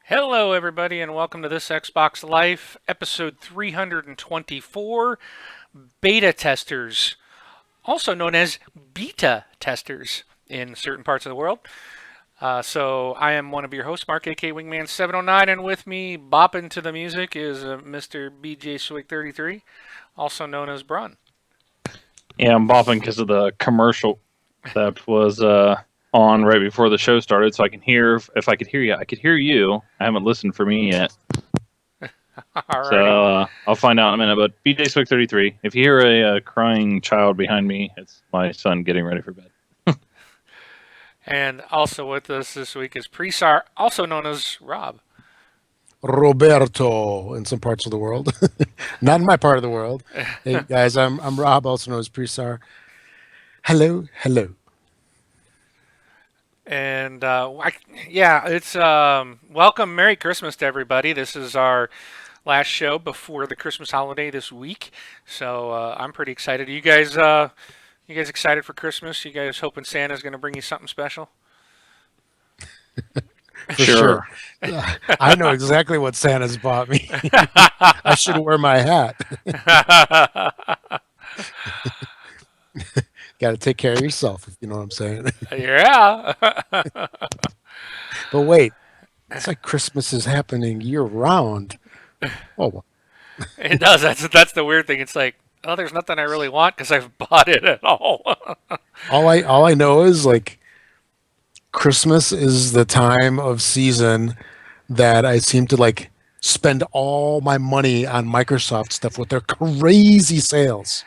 Hello, everybody, and welcome to this Xbox Life, episode 324, beta testers, also known as beta testers in certain parts of the world. So I am one of your hosts, Mark, aka Wingman 709, and with me, bopping to the music, is Mr. BJ Swig 33, also known as Brun. Yeah, I'm bopping because of the commercial that was on right before the show started, so I can hear if I could hear you. I could hear you. I haven't listened for me yet, so Alrighty. I'll find out in a minute. But BJ Swick 33. If you hear a crying child behind me, it's my son getting ready for bed. And also with us this week is Presar, also known as Rob. Roberto in some parts of the world. Not in my part of the world. Hey guys, I'm Rob, also known as Presar. Hello, hello. And yeah, it's welcome, Merry Christmas to everybody. This is our last show before the Christmas holiday this week, so I'm pretty excited. You guys excited for Christmas? You guys hoping Santa's going to bring you something special? For sure. I know exactly what Santa's bought me. I should wear my hat. Got to take care of yourself, if you know what I'm saying. Yeah. But wait, it's like Christmas is happening year round. Oh, well. It does. That's the weird thing. It's like, oh, there's nothing I really want because I've bought it at all. all I know is like Christmas is the time of season that I seem to like spend all my money on Microsoft stuff with their crazy sales.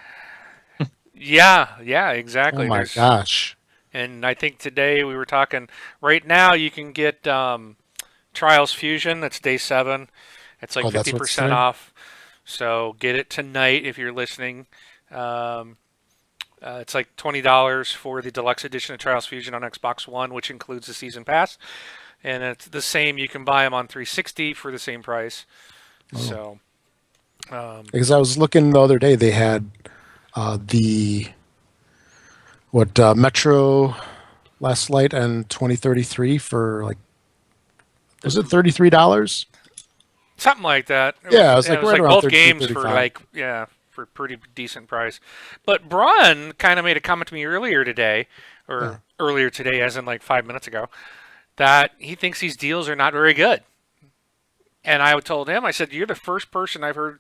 Yeah, Oh exactly. my There's gosh. And I think today we were talking. Right now, you can get Trials Fusion. That's day 7. It's like Oh, fifty that's what's percent today? off. So get it tonight if you're listening. Um, it's like $20 for the deluxe edition of Trials Fusion on Xbox One, which includes the season pass. And it's the same. You can buy them on 360 for the same price. Oh. So um, Because I was looking the other day, they had the Metro Last Light and 2033 for like, was it $33? something like that. Yeah, it was Yeah, it like was right like around both 33, games for 35. like for pretty decent price. But Braun kind of made a comment to me earlier today, Yeah. or earlier today, as in like 5 minutes ago, that he thinks these deals are not very good. And I told him, I said, "You're the first person I've heard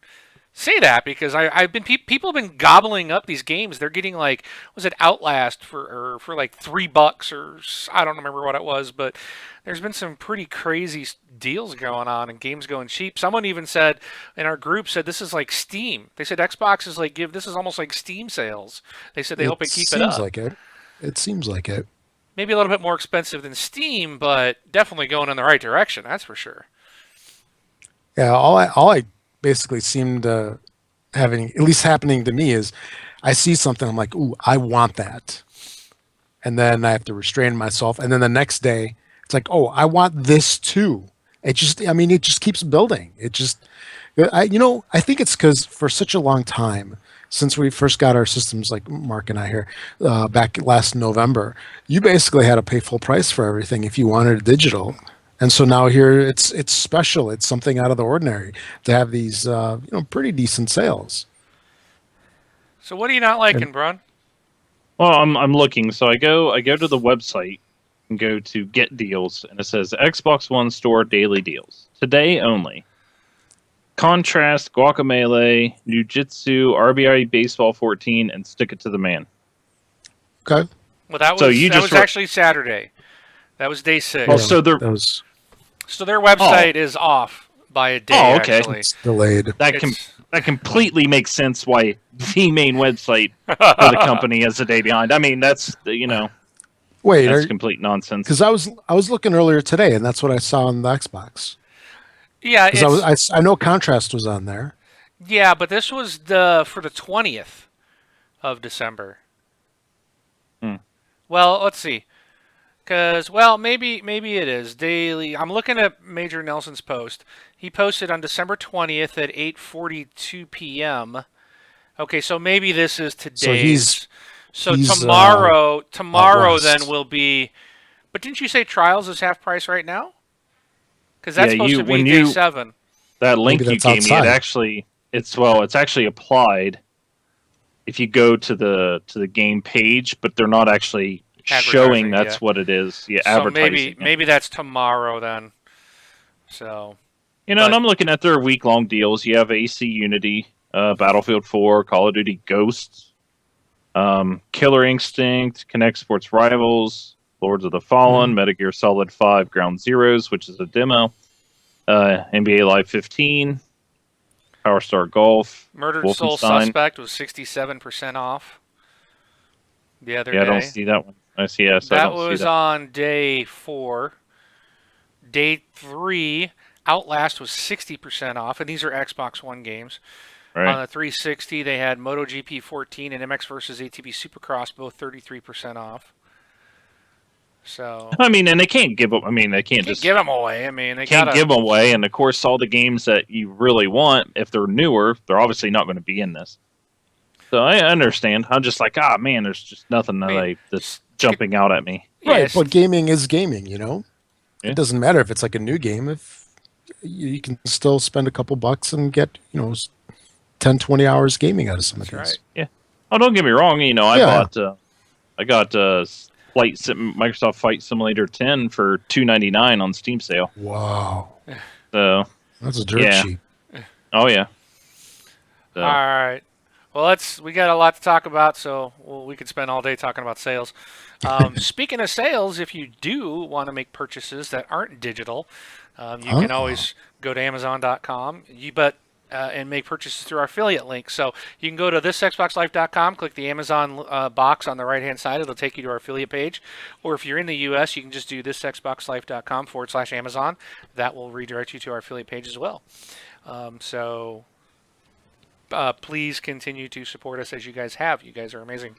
say that because I've been people have been gobbling up these games. They're getting like was it Outlast for like $3 or I don't remember what it was, but there's been some pretty crazy deals going on and games going cheap. Someone even said in our group said this is like Steam. They said Xbox is like give this is almost like Steam sales. They said they It hope they keep it seems up. like it. It seems like it. Maybe a little bit more expensive than Steam, but definitely going in the right direction. That's for sure. Yeah, all I basically seem to having at least happening to me is I see something, I'm like, ooh, I want that. And then I have to restrain myself. And then the next day, it's like, oh, I want this too. It just keeps building. I think it's because for such a long time, since we first got our systems, like Mark and I here, back last November, you basically had to pay full price for everything if you wanted digital. And so now here it's special. It's something out of the ordinary to have these pretty decent sales. So what are you not And liking, Braun? Well, I'm looking, so I go to the website and go to Get Deals, and it says Xbox One Store Daily Deals today only. Contrast, Guacamelee, Jiu-Jitsu, RBI Baseball 14, and Stick It to the Man. okay, Well, that So was you that just was actually Saturday. That was day oh, yeah, 6. so they're that was So their oh website is off by a day. okay. Actually, it's delayed. That can it's that completely makes sense why the main website for the company is a day behind. I mean, Wait, that's complete because nonsense. I was looking earlier today, and that's what I saw on the Xbox. yeah, Because I know Contrast was on there. but this was the for the 20th of December. Hmm. Well, let's see. Because maybe it is daily. I'm looking at Major Nelson's post. He posted on December 20th at 8:42 p.m. Okay, so maybe this is So he's today's. So he's out tomorrow then west. will be. But didn't you say Trials is half price right now? Because that's Yeah, supposed you- to be when day you- 7. That link Maybe you that's gave me, outside. it's actually applied if you go to the game page, but they're not actually showing Advertising, that's yeah. what it is. Yeah, So advertising. maybe that's tomorrow then. So And but- I'm looking at their week-long deals. You have AC Unity, Battlefield 4, Call of Duty Ghosts, Killer Instinct, Connect Sports Rivals, Lords of the Fallen, Metal Gear Solid 5, Ground Zeroes, which is a demo, NBA Live 15, Power Star Golf, Murdered Soul Wolfenstein. Suspect was 67% off the other Yeah, I day. don't see that one. I see. Yes, I That don't was see that. on day 4. Day 3, Outlast was 60% off, and these are Xbox One games. Right. On the 360, they had MotoGP 14 and MX vs ATV Supercross, both 33% off. So I mean, and they can't give up. I mean, they can't can't just give them away. I mean, they can't gotta give them away. And of course, all the games that you really want, if they're newer, they're obviously not going to be in this. So I understand. I'm just like, man, there's just nothing that that's jumping out at me. Right, Yes. but gaming is gaming, you know? Yeah. It doesn't matter if it's like a new game. If you can still spend a couple bucks and get, 10, 20 hours gaming out of some of That's these. right. Oh, don't get me wrong. I Yeah. got Microsoft Flight Simulator 10 for $2.99 on Steam sale. Wow. So, That's a dirt Yeah. cheap. oh yeah. So, All right. Well, we got a lot to talk about, so we could spend all day talking about sales. Speaking of sales, if you do want to make purchases that aren't digital, you can always go to Amazon.com. And make purchases through our affiliate link. So you can go to thisxboxlife.com, click the Amazon box on the right-hand side. It'll take you to our affiliate page. Or if you're in the U.S., you can just do thisxboxlife.com/Amazon. That will redirect you to our affiliate page as well. Please continue to support us as you guys have. You guys are amazing.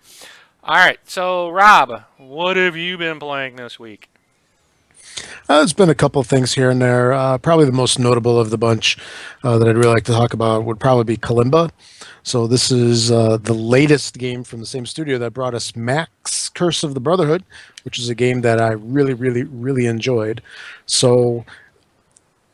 All right. So, Rob, what have you been playing this week? There's been a couple of things here and there. Probably the most notable of the bunch that I'd really like to talk about would probably be Kalimba. So this is the latest game from the same studio that brought us Max Curse of the Brotherhood, which is a game that I really, really, really enjoyed. So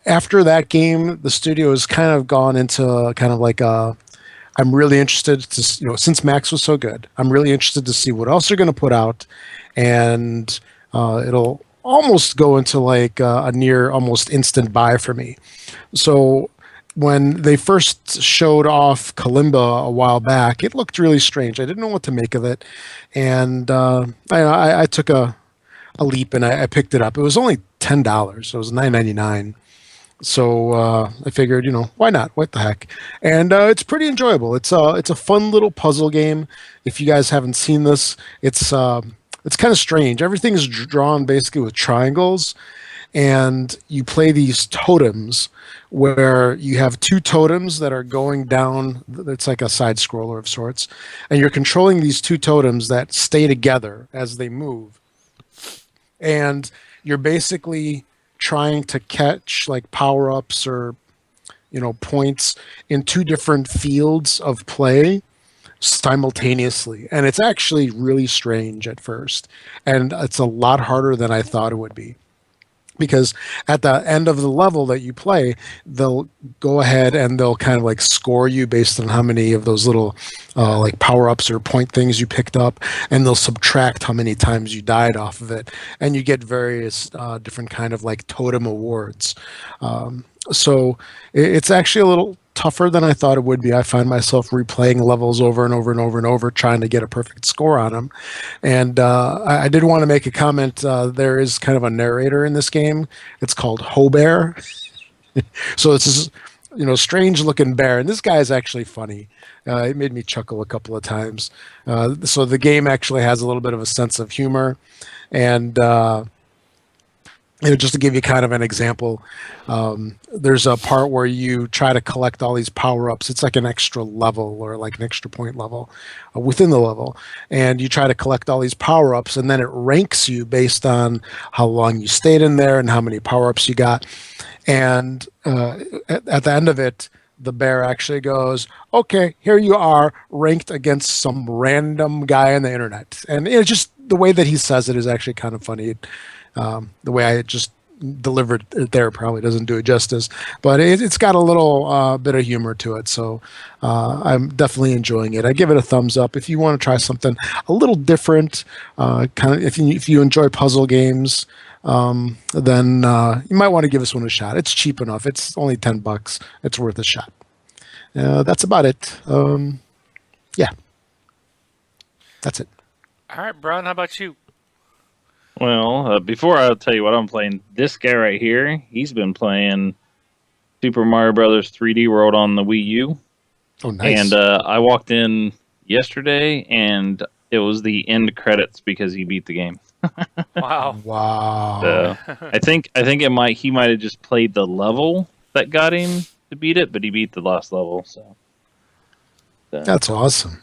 after that game, the studio has kind of gone into kind of like I'm really interested to, since Max was so good, I'm really interested to see what else they're going to put out. And it'll almost go into like a near almost instant buy for me. So when they first showed off Kalimba a while back, it looked really strange. I didn't know what to make of it. And I took a leap and I picked it up. It was only $10. So it was $9.99. So I figured, why not? What the heck? And it's pretty enjoyable. It's a fun little puzzle game. If you guys haven't seen this, it's kind of strange. Everything is drawn basically with triangles, and you play these totems where you have two totems that are going down. It's like a side scroller of sorts, and you're controlling these two totems that stay together as they move. And you're basically trying to catch like power-ups or points in two different fields of play simultaneously, and it's actually really strange at first, and it's a lot harder than I thought it would be, because at the end of the level that you play, they'll go ahead and they'll kind of like score you based on how many of those little like power-ups or point things you picked up, and they'll subtract how many times you died off of it, and you get various different kind of like totem awards. So it's actually a little tougher than I thought it would be. I find myself replaying levels over and over and over and over, trying to get a perfect score on them. And I did want to make a comment. There is kind of a narrator in this game. It's called Hobear. So it's this, strange looking bear. And this guy is actually funny. It made me chuckle a couple of times. So the game actually has a little bit of a sense of humor. And just to give you kind of an example, there's a part where you try to collect all these power-ups. It's like an extra level or like an extra point level within the level. And you try to collect all these power-ups, and then it ranks you based on how long you stayed in there and how many power-ups you got. And at the end of it, the bear actually goes, okay, here you are ranked against some random guy on the internet. And it's just the way that he says it is actually kind of funny. The way I just delivered it there probably doesn't do it justice, but it's got a little bit of humor to it. So I'm definitely enjoying it. I give it a thumbs up. If you want to try something a little different, kind of if you enjoy puzzle games, then you might want to give this one a shot. It's cheap enough. It's only $10. It's worth a shot. That's about it. Yeah, that's it. All right, Brian, how about you? Well, before I'll tell you what I'm playing, this guy right here, he's been playing Super Mario Brothers 3D World on the Wii U. Oh, nice. And I walked in yesterday, and it was the end credits because he beat the game. Wow. Wow. So I think he might have just played the level that got him to beat it, but he beat the last level. So That's awesome.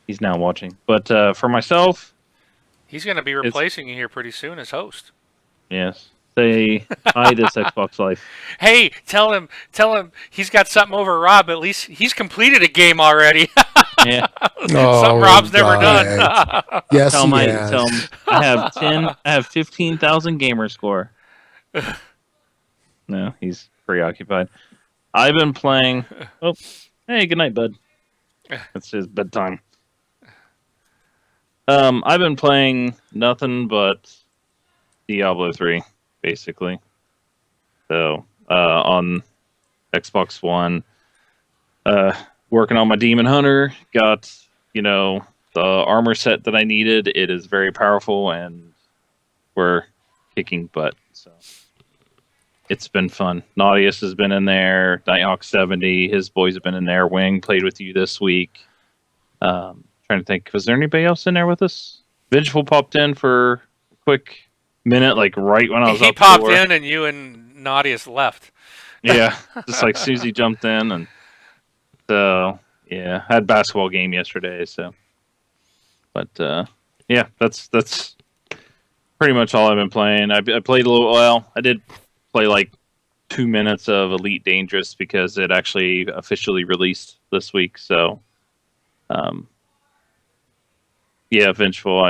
he's now watching. But for myself, He's going to be replacing you here pretty soon as host. yes, say hi to Xbox Life. Hey, tell him he's got something over Rob. At least he's completed a game already. Yeah, Something Rob's never done. Yes, tell he him has. I have 15,000 gamer score. No, he's preoccupied. I've been playing. Oh, hey, good night, bud. It's his bedtime. I've been playing nothing but Diablo 3, basically. So, on Xbox One, working on my Demon Hunter, got, the armor set that I needed. It is very powerful, and we're kicking butt. So, it's been fun. Nautilus has been in there. Nighthawk 70, his boys have been in there. Wing played with you this week. Trying to think, was there anybody else in there with us? Vengeful popped in for a quick minute, like right when I was He up popped for. in and you and Nadia's left. Yeah, just like Susie jumped in, and so yeah, I had a basketball game yesterday. So, but yeah, that's pretty much all I've been playing. I played a little. Well, I did play like 2 minutes of Elite Dangerous because it actually officially released this week. So, yeah, Vengeful.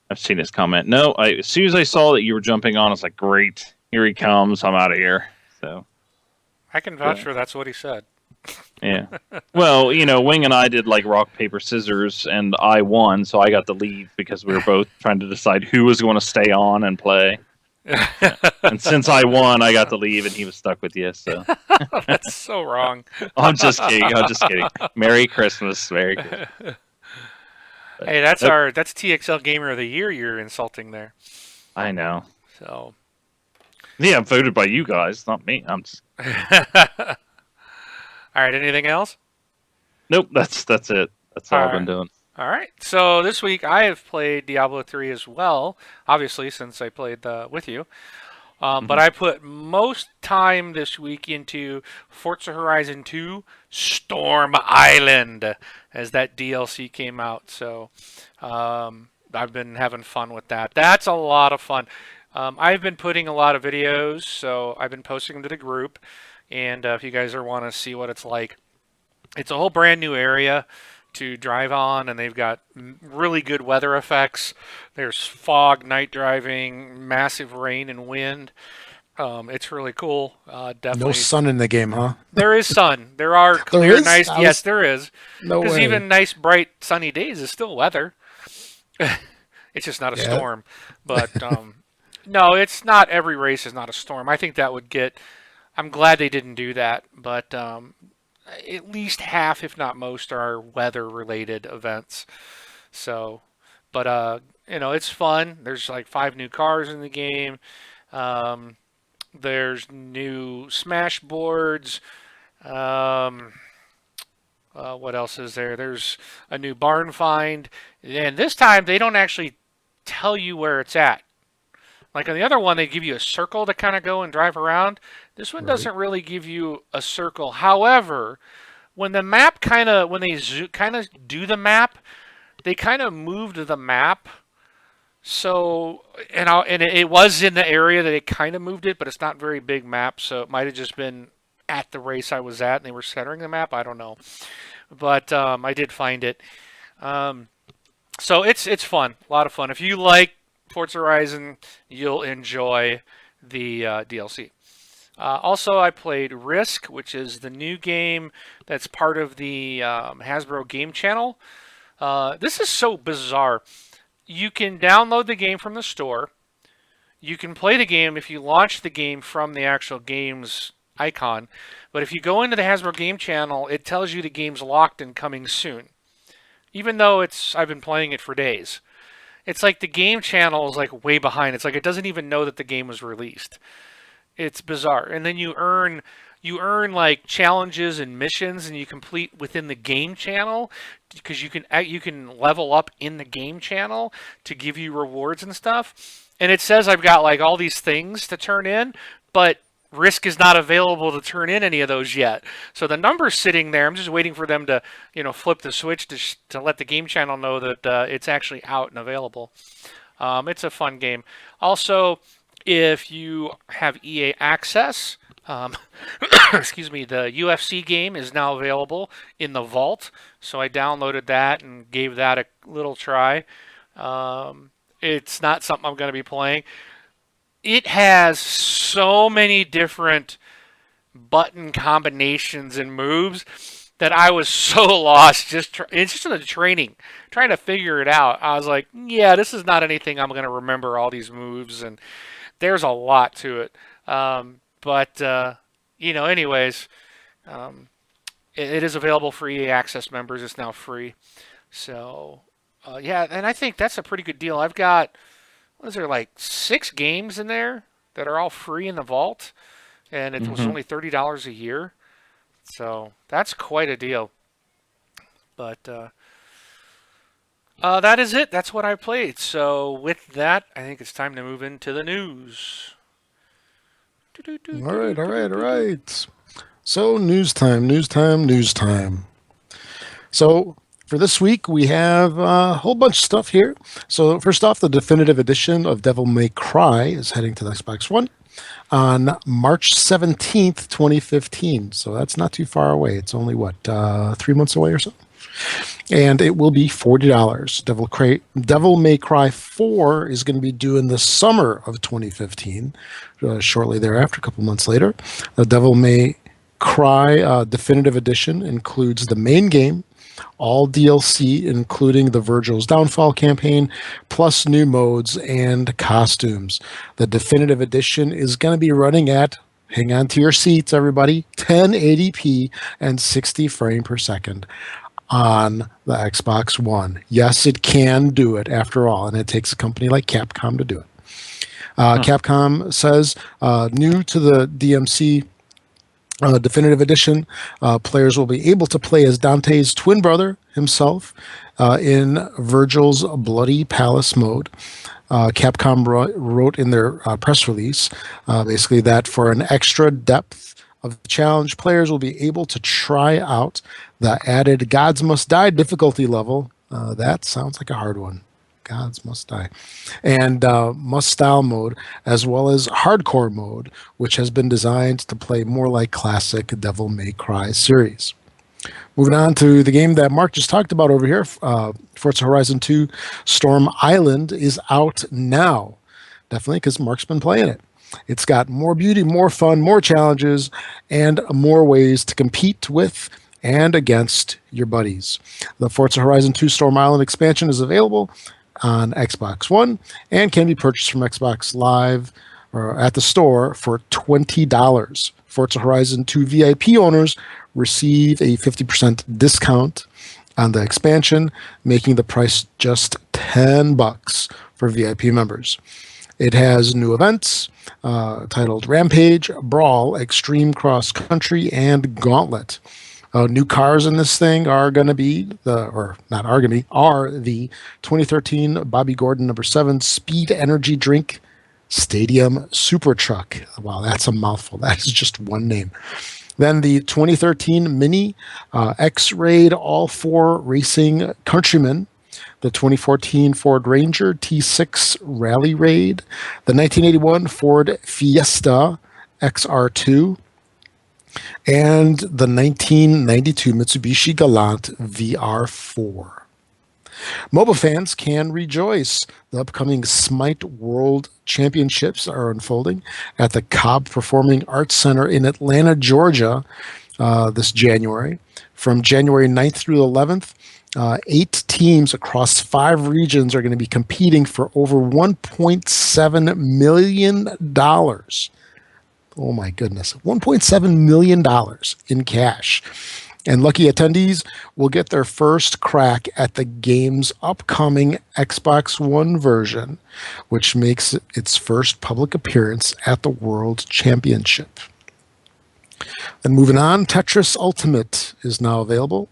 I've seen his comment. No, as soon as I saw that you were jumping on, I was like, great, here he comes. I'm out of here. So I can vouch Yeah. for that's what he said. yeah. Well, Wing and I did like rock paper scissors, and I won, so I got the lead because we were both trying to decide who was going to stay on and play. And since I won, I got to leave, and he was stuck with you. So That's so wrong. I'm just kidding. I'm just kidding. Merry Christmas. Merry Christmas. Hey, that's Nope. that's TXL Gamer of the Year you're insulting there. I know. So Yeah, I'm voted by you guys, not me. I'm just... all right, anything else? Nope. That's it. That's all All I've been doing. All right. So this week I have played Diablo 3 as well, obviously since I played with you. But I put most time this week into Forza Horizon 2 Storm Island as that DLC came out. So I've been having fun with that. That's a lot of fun. I've been putting a lot of videos, so I've been posting them to the group. And if you guys want to see what it's like, it's a whole brand new area to drive on, and they've got really good weather effects. There's fog, night driving, massive rain and wind. It's really cool. Definitely. No sun in the game, huh? There is sun. There are clear, is? nice. I was- Yes, there is. No Because way. even nice, bright, sunny days is still weather. It's just not a Yeah. storm. But no, it's not. Every race is not a storm. I think that would get. I'm glad they didn't do that. But at least half, if not most, are weather-related events. So, but it's fun. There's like 5 new cars in the game. There's new smash boards. What else is there? There's a new barn find, and this time they don't actually tell you where it's at. Like on the other one, they give you a circle to kind of go and drive around. This one Right. doesn't really give you a circle. However, when the map when they kind of do the map, they kind of moved the map. So, and it was in the area that it kind of moved it, but it's not very big map. So it might have just been at the race I was at, and they were centering the map. I don't know, but I did find it. So it's fun, a lot of fun. If you like Forza Horizon, you'll enjoy the DLC. Also, I played Risk, which is the new game that's part of the Hasbro Game Channel. This is so bizarre. You can download the game from the store. You can play the game if you launch the game from the actual game's icon. But if you go into the Hasbro Game Channel, it tells you the game's locked and coming soon. Even though I've been playing it for days. It's like the Game Channel is like way behind. It's like it doesn't even know that the game was released. It's bizarre. And then you earn like challenges and missions, and you complete within the game channel because you can level up in the game channel to give you rewards and stuff. And it says I've got like all these things to turn in, but Risk is not available to turn in any of those yet. So the number's sitting there. I'm just waiting for them to, flip the switch to let the game channel know that it's actually out and available. It's a fun game. Also, if you have EA Access, excuse me, the UFC game is now available in the vault. So I downloaded that and gave that a little try. It's not something I'm going to be playing. It has so many different button combinations and moves that I was so lost. It's just in the training, trying to figure it out. I was like, yeah, this is not anything I'm going to remember all these moves, and there's a lot to it. Anyways, it is available for EA Access members. It's now free. So, yeah, and I think that's a pretty good deal. I've got, what is there, like 6 games in there that are all free in the vault, and it was only $30 a year. So that's quite a deal. But that is it. That's what I played. So with that, I think it's time to move into the news. All right. So news time. So for this week, we have a whole bunch of stuff here. So first off, the definitive edition of Devil May Cry is heading to the Xbox One on March 17th, 2015. So that's not too far away. It's only, 3 months away or so? And it will be $40. Devil May Cry 4 is going to be due in the summer of 2015, shortly thereafter, a couple months later. The Devil May Cry Definitive Edition includes the main game, all DLC, including the Virgil's Downfall campaign, plus new modes and costumes. The Definitive Edition is going to be running at, hang on to your seats, everybody, 1080p and 60 frames per second on the Xbox One. Yes, it can do it after all, and it takes a company like Capcom to do it. Capcom says, new to the DMC Definitive Edition, players will be able to play as Dante's twin brother himself in Virgil's Bloody Palace mode. Capcom wrote in their press release basically that for an extra depth of the challenge, players will be able to try out the added Gods Must Die difficulty level. That sounds like a hard one. Gods Must Die. And Must Style mode, as well as Hardcore mode, which has been designed to play more like classic Devil May Cry series. Moving on to the game that Mark just talked about over here, Forza Horizon 2 Storm Island is out now. Definitely, because Mark's been playing it. It's got more beauty, more fun, more challenges, and more ways to compete with and against your buddies. The Forza Horizon 2 Storm Island expansion is available on Xbox One and can be purchased from Xbox Live or at the store for $20. Forza Horizon 2 VIP owners receive a 50% discount on the expansion, making the price just $10 for VIP members. It has new events titled Rampage, Brawl, Extreme Cross Country, and Gauntlet. New cars in this thing are going to be are the 2013 Bobby Gordon #7 Speed Energy Drink Stadium Super Truck. Wow, that's a mouthful. That is just one name. Then the 2013 Mini X-Raid All-4 Racing Countryman, the 2014 Ford Ranger T6 Rally Raid, the 1981 Ford Fiesta XR2, and the 1992 Mitsubishi Galant VR4. MOBA fans can rejoice. The upcoming Smite World Championships are unfolding at the Cobb Performing Arts Center in Atlanta, Georgia, this January. From January 9th through the 11th, 8 teams across 5 regions are going to be competing for over $1.7 million. Oh my goodness, $1.7 million in cash. And lucky attendees will get their first crack at the game's upcoming Xbox One version, which makes its first public appearance at the World Championship. Then moving on, Tetris Ultimate is now available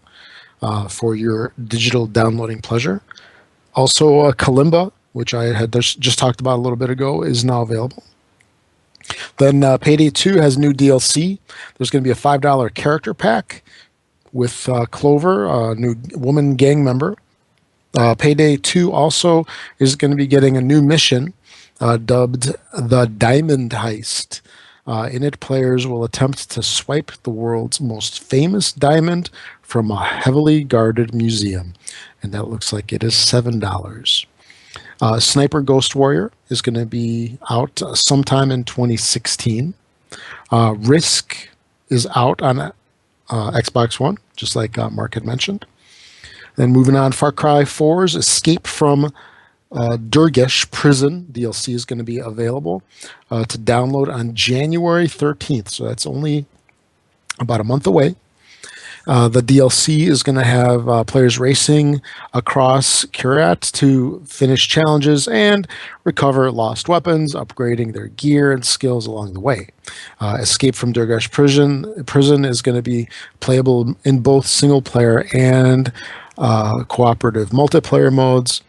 for your digital downloading pleasure. Also, Kalimba, which I had just talked about a little bit ago, is now available. Then Payday 2 has new DLC. There's going to be a $5 character pack with Clover, a new woman gang member. Payday 2 also is going to be getting a new mission dubbed the Diamond Heist. In it, players will attempt to swipe the world's most famous diamond from a heavily guarded museum. And that looks like it is $7. Sniper Ghost Warrior is going to be out sometime in 2016. Risk is out on Xbox One, just like Mark had mentioned. Then moving on, Far Cry 4's Escape from Durgesh Prison DLC is going to be available to download on January 13th. So that's only about a month away. The DLC is going to have players racing across Kyrat to finish challenges and recover lost weapons, upgrading their gear and skills along the way. Escape from Durgesh Prison is going to be playable in both single player and cooperative multiplayer modes.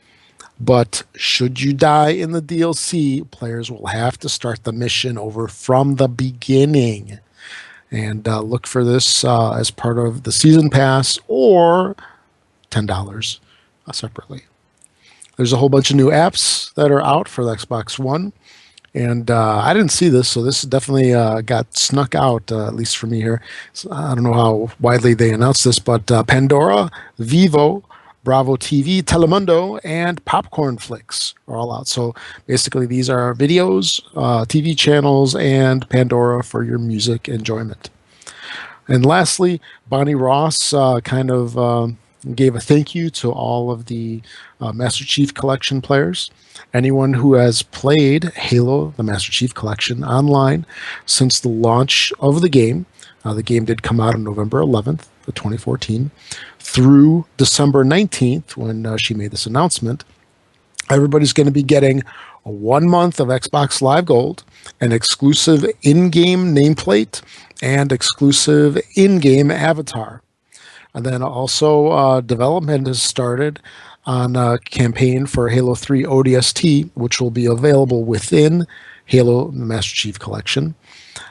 But should you die in the DLC, players will have to start the mission over from the beginning. And look for this as part of the season pass or $10 separately. There's a whole bunch of new apps that are out for the Xbox One. And I didn't see this, so this definitely got snuck out, at least for me here. So I don't know how widely they announced this, but Pandora, Vivo, Bravo TV, Telemundo, and Popcorn Flicks are all out. So basically, these are videos, TV channels, and Pandora for your music enjoyment. And lastly, Bonnie Ross gave a thank you to all of the Master Chief Collection players. Anyone who has played Halo, the Master Chief Collection, online since the launch of the game. The game did come out on November 11th, 2014, through December 19th when she made this announcement. Everybody's going to be getting a 1 month of Xbox Live Gold, an exclusive in-game nameplate, and exclusive in-game avatar. And then also development has started on a campaign for Halo 3 ODST, which will be available within Halo Master Chief Collection,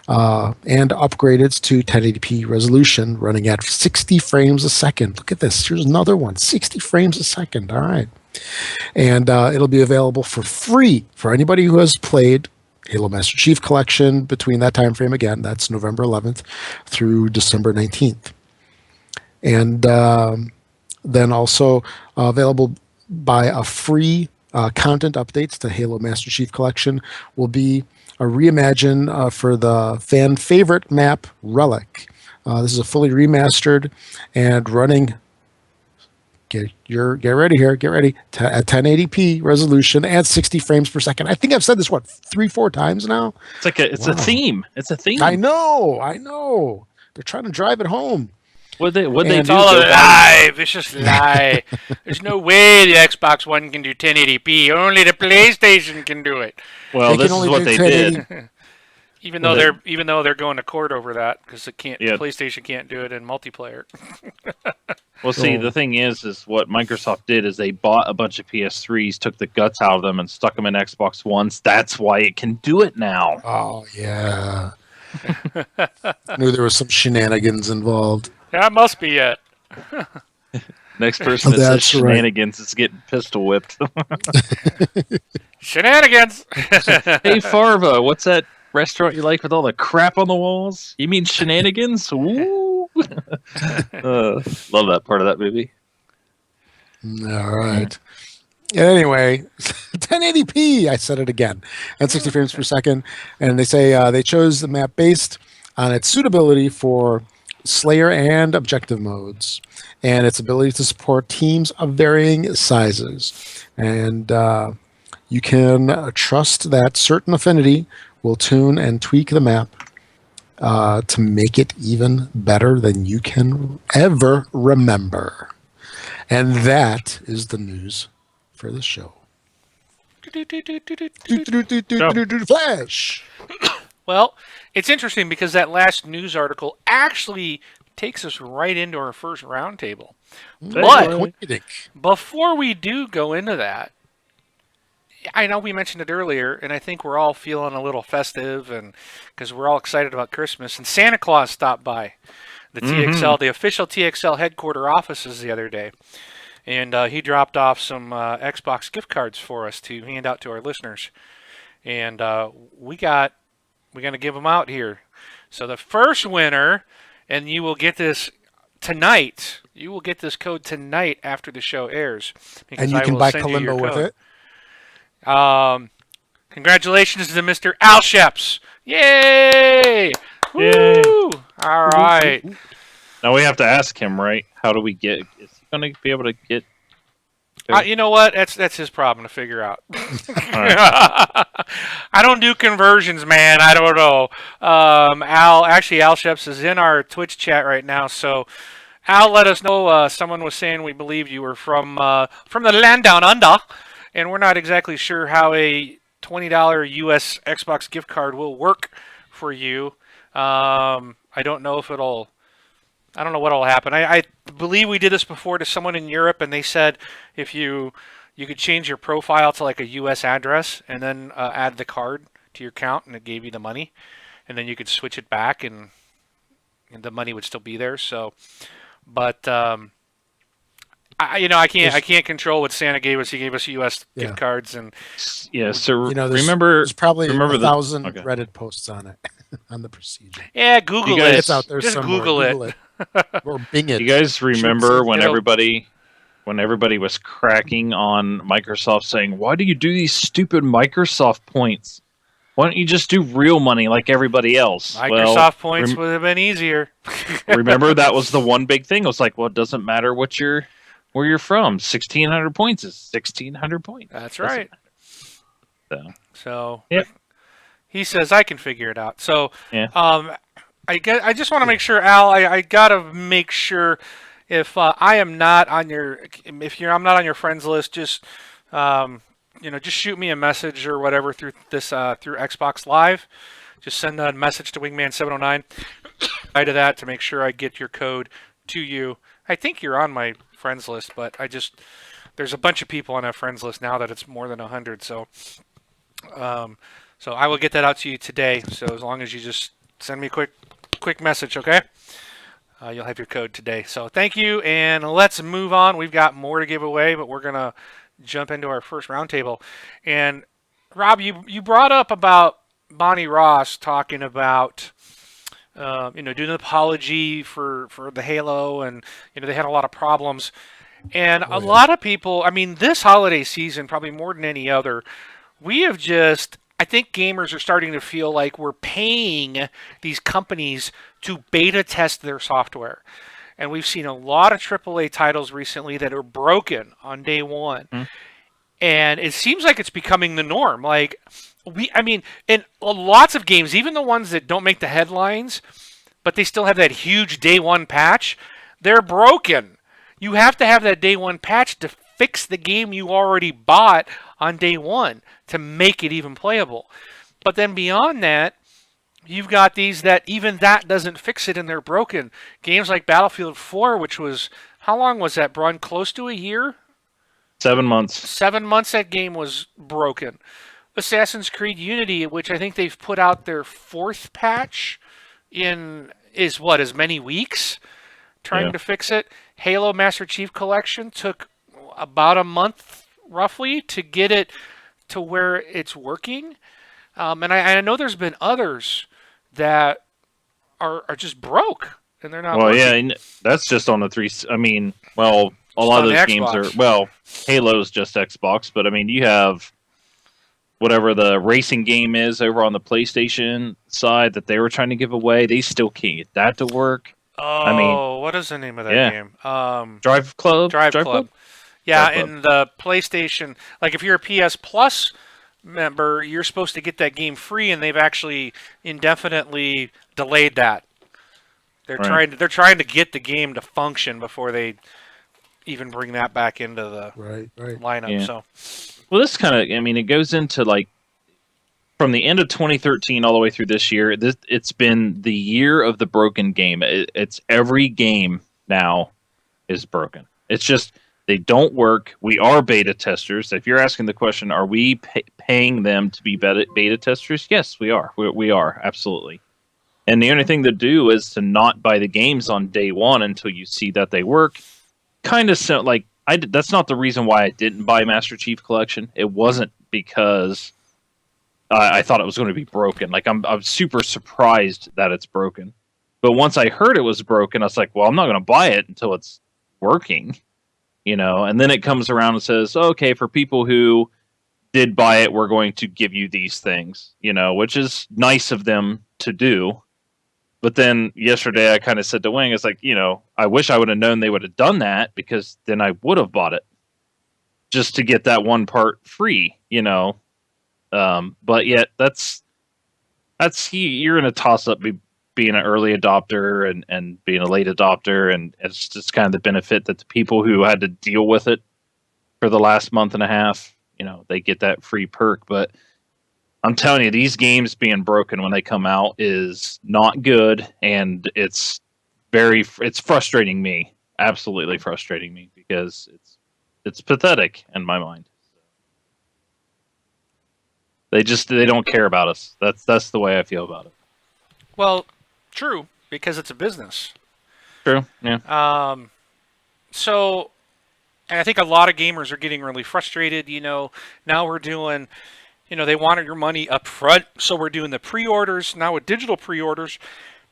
and upgraded to 1080p resolution running at 60 frames a second. Look at this. Here's another one, 60 frames a second. All right. And it'll be available for free for anybody who has played Halo Master Chief Collection between that time frame. Again, that's November 11th through December 19th. And then also available by a free content updates to Halo Master Chief Collection will be a reimagine for the fan favorite map Relic. This is a fully remastered and running. Get ready here. Get ready at 1080p resolution and 60 frames per second. I think I've said this 3-4 times now. It's like a theme. It's a theme. I know. They're trying to drive it home. What they It's do? all a lie. It's just a lie. There's no way the Xbox One can do 1080p. Only the PlayStation can do it. Well, They this can is only what do they 1080. did. Even Well, though they're going to court over that because it can't. Yeah. PlayStation can't do it in multiplayer. Well, see, Oh. the thing is what Microsoft did is they bought a bunch of PS3s, took the guts out of them, and stuck them in Xbox Ones. That's why it can do it now. Oh, yeah. Knew there was some shenanigans involved. That must be it. Next person that says That's right. shenanigans is getting pistol whipped. Shenanigans. Hey, Farva, what's that restaurant you like with all the crap on the walls? You mean shenanigans? Ooh. Love that part of that movie. All right. Anyway, 1080p. I said it again, and 60 frames per second. And they say they chose the map based on its suitability for Slayer and objective modes, and its ability to support teams of varying sizes. And you can trust that certain affinity will tune and tweak the map to make it even better than you can ever remember. And that is the news for the show. Flash. Well, it's interesting because that last news article actually takes us right into our first roundtable. But What do you think? before we do go into that, I know we mentioned it earlier, and I think we're all feeling a little festive, and because we're all excited about Christmas. And Santa Claus stopped by the TXL, the official TXL headquarter offices the other day, and he dropped off some Xbox gift cards for us to hand out to our listeners. And we're gonna give them out here. So the first winner, and you will get this tonight. You will get this code tonight after the show airs, because And you I can will buy send you your Kalimba with code. it. Congratulations to Mr. Al Sheps. Yay! Yay. Woo! All right. Now we have to ask him, right? How do we get? Is he going to be able to get? You know what? That's his problem to figure out. right. I don't do conversions, man. I don't know. Al Sheps is in our Twitch chat right now. So, Al, let us know. Someone was saying we believed you were from the land down under, and we're not exactly sure how a $20 U.S. Xbox gift card will work for you. I don't know if it'll. I don't know what will happen. I believe we did this before to someone in Europe, and they said if you could change your profile to like a U.S. address and then add the card to your account, and it gave you the money, and then you could switch it back, and the money would still be there. So, but I can't control what Santa gave us. He gave us U.S. Yeah. gift cards, and Yeah. So There's remember probably remember the- 1,000 okay. Reddit posts on it, on the procedure. yeah, Google You guys- it. It's out there Just somewhere. Google it. Or Bing it. You guys remember when It'll- everybody was cracking on Microsoft saying, "Why do you do these stupid Microsoft points? Why don't you just do real money like everybody else?" Microsoft points would have been easier. Remember that was the one big thing. It was like, well, it doesn't matter where you're from. 1,600 points is 1,600 points. That's Doesn't right. matter. So Yep. he says I can figure it out. So Yeah. I just want to make sure, Al. I gotta make sure if I am not on I'm not on your friends list, just just shoot me a message or whatever through Xbox Live. Just send a message to Wingman709. To that to make sure I get your code to you. I think you're on my friends list, but there's a bunch of people on that friends list now that it's more than 100. So I will get that out to you today. So as long as you just send me a quick message, okay? You'll have your code today. So thank you, and let's move on. We've got more to give away, but we're gonna jump into our first roundtable. And Rob, you brought up about Bonnie Ross talking about doing an apology for the Halo, and they had a lot of problems. And a lot of people, I mean, this holiday season, probably more than any other, I think gamers are starting to feel like we're paying these companies to beta test their software. And we've seen a lot of AAA titles recently that are broken on day one. And it seems like it's becoming the norm. Like, in lots of games, even the ones that don't make the headlines, but they still have that huge day one patch, they're broken. You have to have that day one patch to fix the game you already bought on day one to make it even playable. But then beyond that, you've got these that even that doesn't fix it and they're broken. Games like Battlefield 4, which was, how long was that, Brun? Close to a year? 7 months. 7 months that game was broken. Assassin's Creed Unity, which I think they've put out their 4th patch in as many weeks trying to fix it. Halo Master Chief Collection took about a month roughly to get it to where it's working. And I know there's been others that are just broke and they're not Well, working. yeah, and that's just on the three. I mean, well, a lot of on the those games Xbox. are, well, Halo's just Xbox, but I mean, you have whatever the racing game is over on the PlayStation side that they were trying to give away. They still can't get that to work. Oh, I mean, what is the name of that yeah. game? Drive Club? Drive Club. Yeah, Drive Club. in the PlayStation, like if you're a PS Plus member, you're supposed to get that game free, and they've actually indefinitely delayed that. Right. They're trying to get the game to function before they even bring that back into the Right. lineup. Yeah. So Well, this kind of, I mean, it goes into like from the end of 2013 all the way through this year. It's been the year of the broken game. It's every game now is broken. It's just they don't work. We are beta testers. If you're asking the question, are we paying them to be beta testers? Yes, we are. We are absolutely. And the only thing to do is to not buy the games on day one until you see that they work. Kind of like that's not the reason why I didn't buy Master Chief Collection. It wasn't because I thought it was going to be broken. Like I'm super surprised that it's broken. But once I heard it was broken, I was like, well, I'm not going to buy it until it's working, you know. And then it comes around and says, okay, for people who did buy it, we're going to give you these things, you know, which is nice of them to do. But then yesterday I kind of said to Wing, it's like, you know, I wish I would have known they would have done that because then I would have bought it just to get that one part free, you know. But yet that's you're in a toss up being an early adopter and being a late adopter, and it's just kind of the benefit that the people who had to deal with it for the last month and a half, you know, they get that free perk. But I'm telling you, these games being broken when they come out is not good, and it's frustrating me, absolutely frustrating me, because it's pathetic in my mind. They don't care about us. That's the way I feel about it. well, true, because it's a business. True. Yeah. So, and I think a lot of gamers are getting really frustrated. You know, now we're doing, you know, they wanted your money up front, so we're doing the pre-orders. Now with digital pre-orders,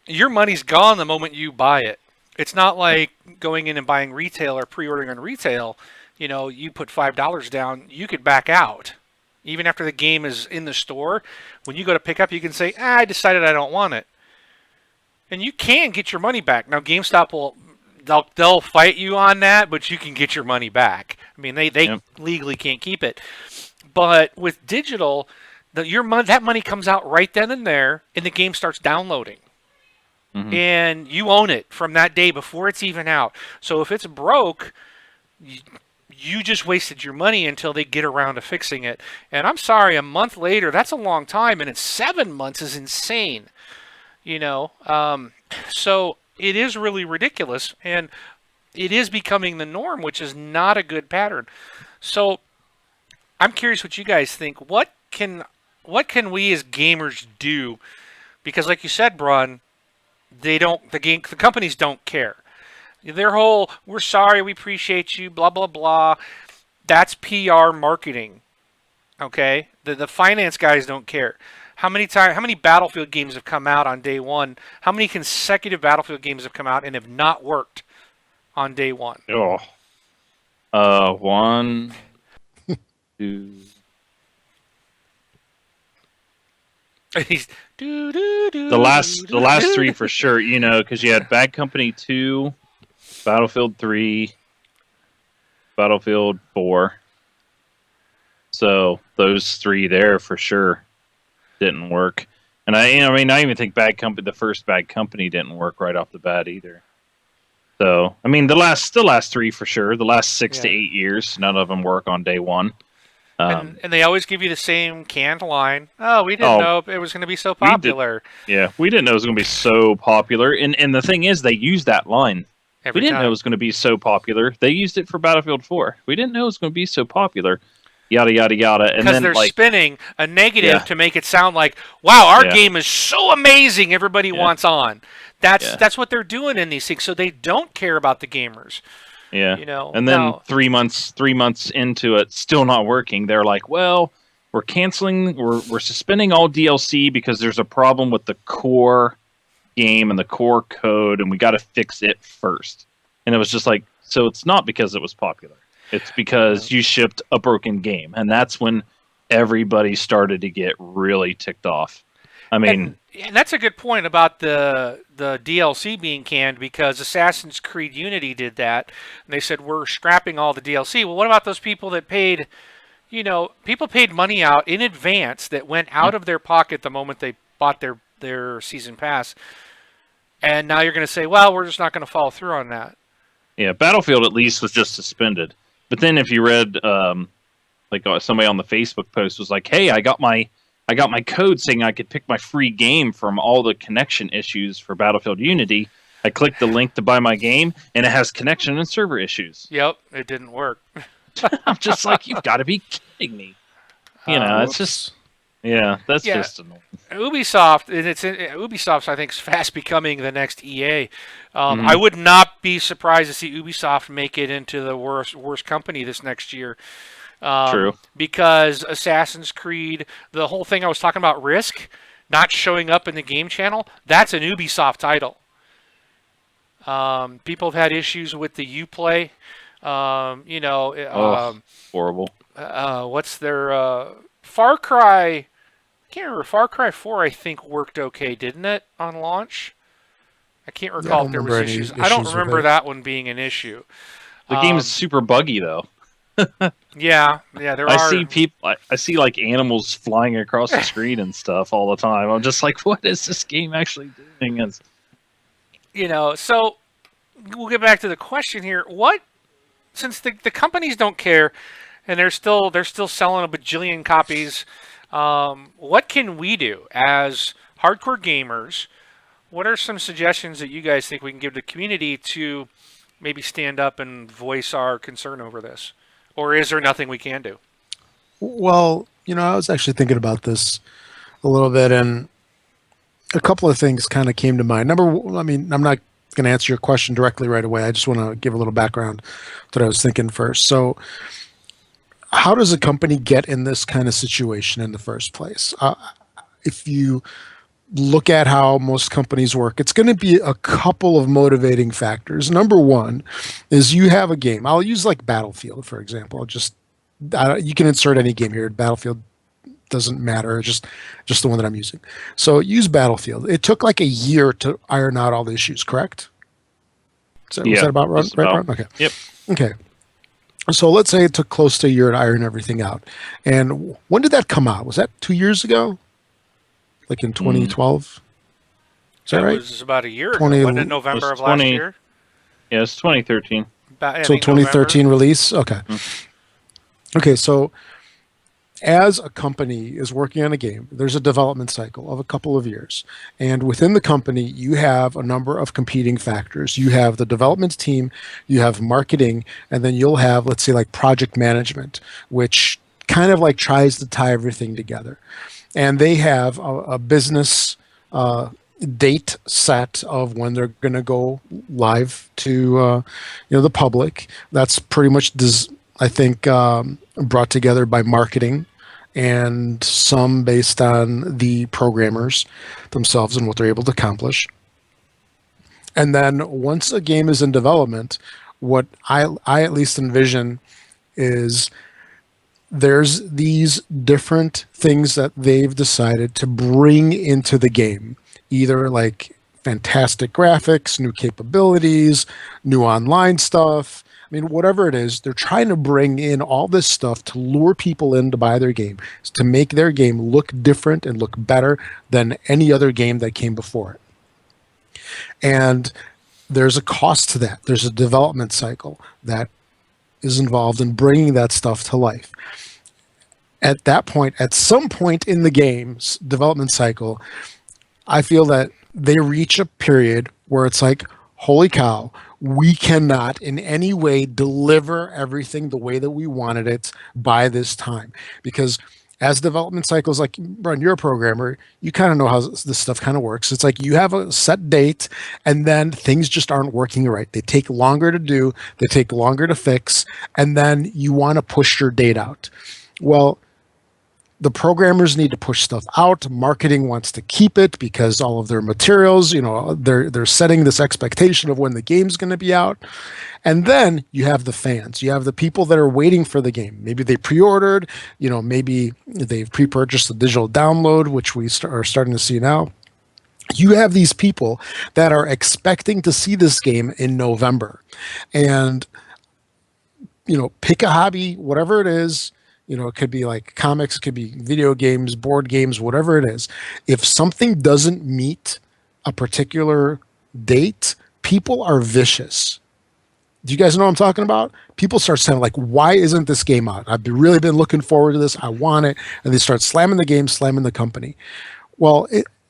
your money's gone the moment you buy it. It's not like going in and buying retail or pre-ordering on retail. You know, you put $5 down, you could back out. Even after the game is in the store, when you go to pick up, you can say, I decided I don't want it. And you can get your money back. Now, GameStop they'll fight you on that, but you can get your money back. I mean, they Yep. legally can't keep it. But with digital, that money comes out right then and there, and the game starts downloading. Mhm. And you own it from that day before it's even out. So if it's broke, you just wasted your money until they get around to fixing it. And I'm sorry, a month later, that's a long time, and 7 months is insane. You know, so it is really ridiculous, and it is becoming the norm, which is not a good pattern. So I'm curious what you guys think. What can we as gamers do? Because like you said, Braun, the companies don't care. Their whole, we're sorry, we appreciate you, blah, blah, blah. That's PR marketing. Okay? The finance guys don't care. How many Battlefield games have come out on day one? How many consecutive Battlefield games have come out and have not worked on day one? Oh. 1, 2. The last 3 for sure, you know, because you had Bad Company 2, Battlefield 3, Battlefield 4. So those 3 there for sure didn't work. And I even think the first Bad Company didn't work right off the bat either. So I mean, the last 3 for sure. The last 6 to 8 years, none of them work on day one. And they always give you the same canned line. Oh, we didn't know it was going to be so popular. We didn't know it was going to be so popular. And the thing is, they used that line. We didn't know it was going to be so popular. They used it for Battlefield 4. We didn't know it was going to be so popular. Yada, yada, yada. And because then, they're spinning a negative to make it sound like, wow, our game is so amazing, everybody wants on. That's what they're doing in these things. So they don't care about the gamers. Yeah. You know, and then 3 months into it, still not working. They're like, well, we're canceling, we're suspending all DLC because there's a problem with the core game and the core code, and we got to fix it first. And it was just like, So it's not because it was popular. It's because you shipped a broken game, and that's when everybody started to get really ticked off. I mean, And that's a good point about the DLC being canned, because Assassin's Creed Unity did that. And they said, we're scrapping all the DLC. Well, what about those people that paid, people paid money out in advance that went out of their pocket the moment they bought their season pass. And now you're going to say, well, we're just not going to follow through on that. yeah, Battlefield at least was just suspended. But then if you read, somebody on the Facebook post was like, "Hey, I got my code saying I could pick my free game from all the connection issues for Battlefield Unity." I clicked the link to buy my game, and it has connection and server issues. Yep, it didn't work. I'm just like, you've got to be kidding me. It's just, that's Yeah. just annoying. Ubisoft, Ubisoft, I think, is fast becoming the next EA. I would not be surprised to see Ubisoft make it into the worst company this next year. True. Because Assassin's Creed, the whole thing I was talking about, Risk, not showing up in the game channel, that's an Ubisoft title. People have had issues with the Uplay. Horrible. What's their Far Cry? I can't remember. Far Cry 4, I think, worked okay, didn't it, on launch? I can't recall if there was issues. I don't remember that one being an issue. The game is super buggy, though. Yeah, there I are. see people. I see like animals flying across the screen and stuff all the time. I'm just like, what is this game actually doing? So we'll get back to the question here. Since the companies don't care, and they're still selling a bajillion copies, what can we do as hardcore gamers? What are some suggestions that you guys think we can give the community to maybe stand up and voice our concern over this? Or is there nothing we can do? Well, I was actually thinking about this a little bit, and a couple of things kind of came to mind. Number one, I'm not going to answer your question directly right away. I just want to give a little background to what I was thinking first. So, how does a company get in this kind of situation in the first place? If you look at how most companies work, it's going to be a couple of motivating factors. Number one is you have a game. I'll use like Battlefield, for example. You can insert any game here. Battlefield doesn't matter. Just the one that I'm using. So use Battlefield. It took like a year to iron out all the issues, correct? Was that about right? Okay. Yep. Okay. So let's say it took close to a year to iron everything out. And when did that come out? Was that 2 years ago? Like in 2012? Is that right? It was about a year ago. 20 Wasn't it November of last year? Yeah, it's 2013. So 2013 release? Okay. Okay, so as a company is working on a game, there's a development cycle of a couple of years. And within the company, you have a number of competing factors. You have the development team, you have marketing, and then you'll have, let's say, like project management, which kind of like tries to tie everything together. And they have a business date set of when they're going to go live to the public. That's pretty much, I think, brought together by marketing, and some based on the programmers themselves and what they're able to accomplish. And then once a game is in development, what I at least envision is there's these different things that they've decided to bring into the game, either like fantastic graphics, new capabilities, new online stuff. Whatever it is, they're trying to bring in all this stuff to lure people in to buy their game, to make their game look different and look better than any other game that came before it. And there's a cost to that. There's a development cycle that is involved in bringing that stuff to life. At that point, at some point in the game's development cycle, I feel that they reach a period where it's like, holy cow, we cannot in any way deliver everything the way that we wanted it by this time. Because as development cycles, like, Brian, you're a programmer, you kind of know how this stuff kind of works. It's like you have a set date and then things just aren't working right. They take longer to do, they take longer to fix, and then you want to push your date out. Well, the programmers need to push stuff out. Marketing wants to keep it because all of their materials, they're setting this expectation of when the game's going to be out. And then you have the fans. You have the people that are waiting for the game. Maybe they pre-ordered, maybe they've pre-purchased the digital download, which we are starting to see now. You have these people that are expecting to see this game in November. And, pick a hobby, whatever it is. It could be like comics, it could be video games, board games, whatever it is. If something doesn't meet a particular date, people are vicious. Do you guys know what I'm talking about? People start saying, like, why isn't this game out? I've really been looking forward to this. I want it. And they start slamming the game, slamming the company. Well,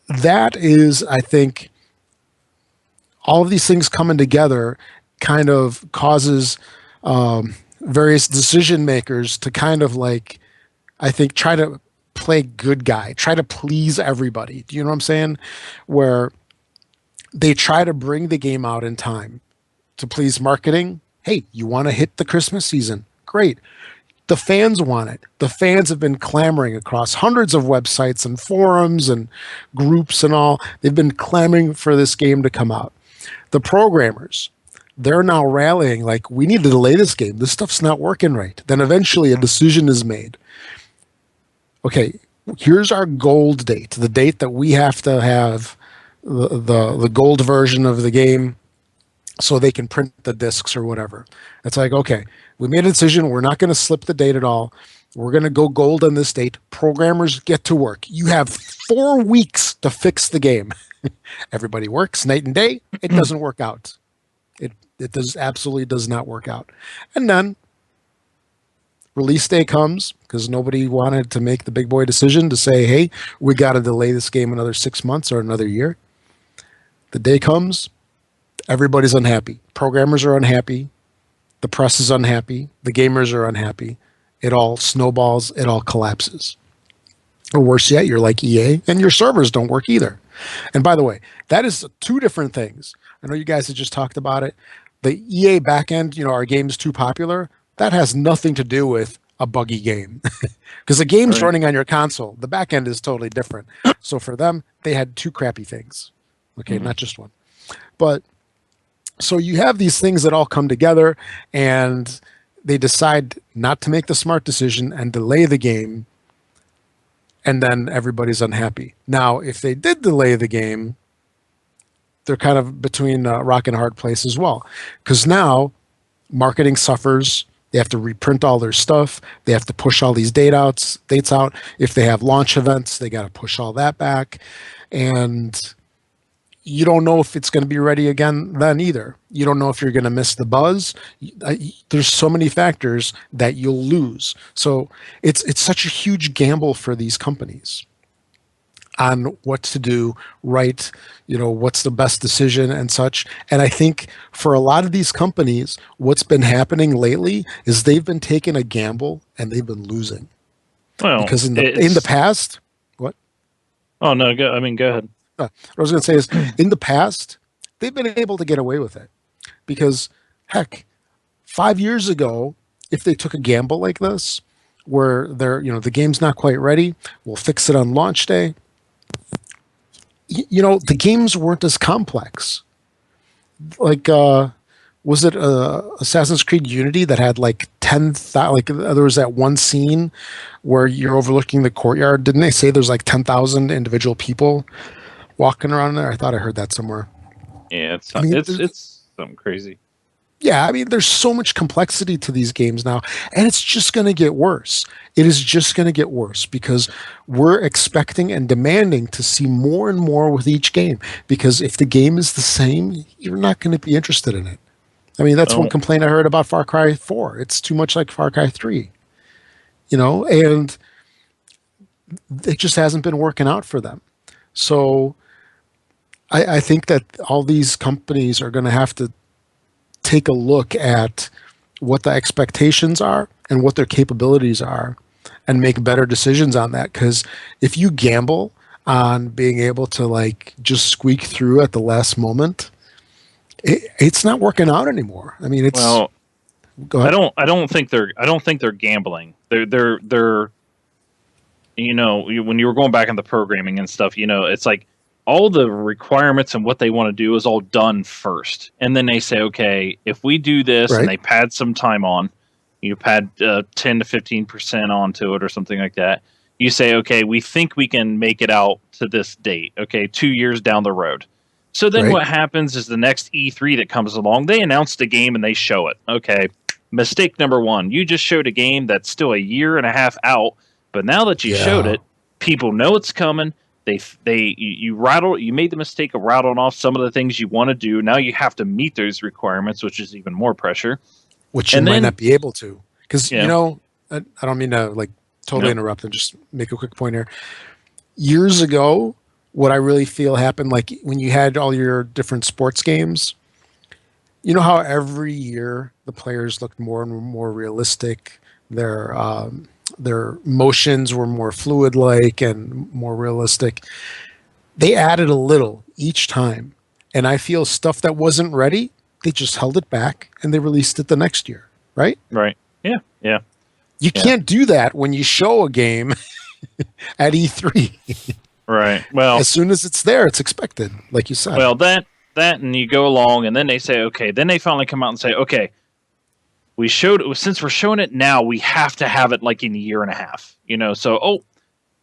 that is, I think, all of these things coming together kind of causes various decision makers to kind of like, I think, try to play good guy, try to please everybody. Do you know what I'm saying? Where they try to bring the game out in time to please marketing. Hey, you want to hit the Christmas season? Great. The fans want it. The fans have been clamoring across hundreds of websites and forums and groups and all. They've been clamoring for this game to come out. The programmers, they're now rallying like, we need to delay this game. This stuff's not working right. Then eventually a decision is made. Okay, here's our gold date, the date that we have to have the gold version of the game so they can print the discs or whatever. It's like, okay, we made a decision. We're not going to slip the date at all. We're going to go gold on this date. Programmers, get to work. You have 4 weeks to fix the game. Everybody works night and day. It doesn't work out. It absolutely does not work out. And then release day comes because nobody wanted to make the big boy decision to say, hey, we got to delay this game another 6 months or another year. The day comes, everybody's unhappy. Programmers are unhappy. The press is unhappy. The gamers are unhappy. It all snowballs. It all collapses. Or worse yet, you're like EA and your servers don't work either. And by the way, that is 2 different things. I know you guys have just talked about it. The EA backend, our game's too popular. That has nothing to do with a buggy game because the game's running on your console. The backend is totally different. So for them, they had 2 crappy things. Okay, not just one. But so you have these things that all come together and they decide not to make the smart decision and delay the game. And then everybody's unhappy. Now, if they did delay the game, they're kind of between a rock and a hard place as well. Because now marketing suffers. They have to reprint all their stuff. They have to push all these dates out. If they have launch events, they got to push all that back. And you don't know if it's going to be ready again then either. You don't know if you're going to miss the buzz. There's so many factors that you'll lose. So it's such a huge gamble for these companies on what to do, right? What's the best decision and such. And I think for a lot of these companies, what's been happening lately is they've been taking a gamble and they've been losing. Well, because in the past, what? Oh no, go ahead. What I was going to say is, in the past, they've been able to get away with it because, heck, 5 years ago, if they took a gamble like this, where the game's not quite ready, we'll fix it on launch day. The games weren't as complex. Like, was it Assassin's Creed Unity that had like 10,000? Like, there was that one scene where you're overlooking the courtyard. Didn't they say there's like 10,000 individual people walking around there? I thought I heard that somewhere. Yeah, it's something crazy. Yeah, there's so much complexity to these games now, and it's just going to get worse. It is just going to get worse because we're expecting and demanding to see more and more with each game. Because if the game is the same, you're not going to be interested in it. That's one complaint I heard about Far Cry 4. It's too much like Far Cry 3. And it just hasn't been working out for them. So I think that all these companies are going to have to take a look at what the expectations are and what their capabilities are and make better decisions on that. Because if you gamble on being able to like just squeak through at the last moment, it's not working out anymore. It's go ahead. I don't think they're gambling. They're when you were going back in the programming and stuff, it's like all the requirements and what they want to do is all done first. And then they say, okay, if we do this Right. and they pad some time on, you pad 10 to 15% onto it or something like that. You say, okay, we think we can make it out to this date. Okay, 2 years down the road. So then Right. what happens is the next E3 that comes along, they announce the game and they show it. Okay, mistake number one. You just showed a game that's still a year and a half out, but now that you showed Yeah. it, people know it's coming. You made the mistake of rattling off some of the things you want to do. Now you have to meet those requirements, which is even more pressure. Which you And might then- not be able to. Because, Yeah. I don't mean to totally No. interrupt and just make a quick point here. Years ago, what I really feel happened, like when you had all your different sports games, you know how every year the players looked more and more realistic. Their motions were more fluid-like and more realistic. They added a little each time, and I feel stuff that wasn't ready, they just held it back and they released it the next year, right? Right. Yeah. Yeah. You Yeah. can't do that when you show a game at E3. Right. Well, As soon as it's there, it's expected, like you said. Well, that and you go along, and then they say, okay. Then they finally come out and say, okay, since we're showing it now, we have to have it like in a year and a half. So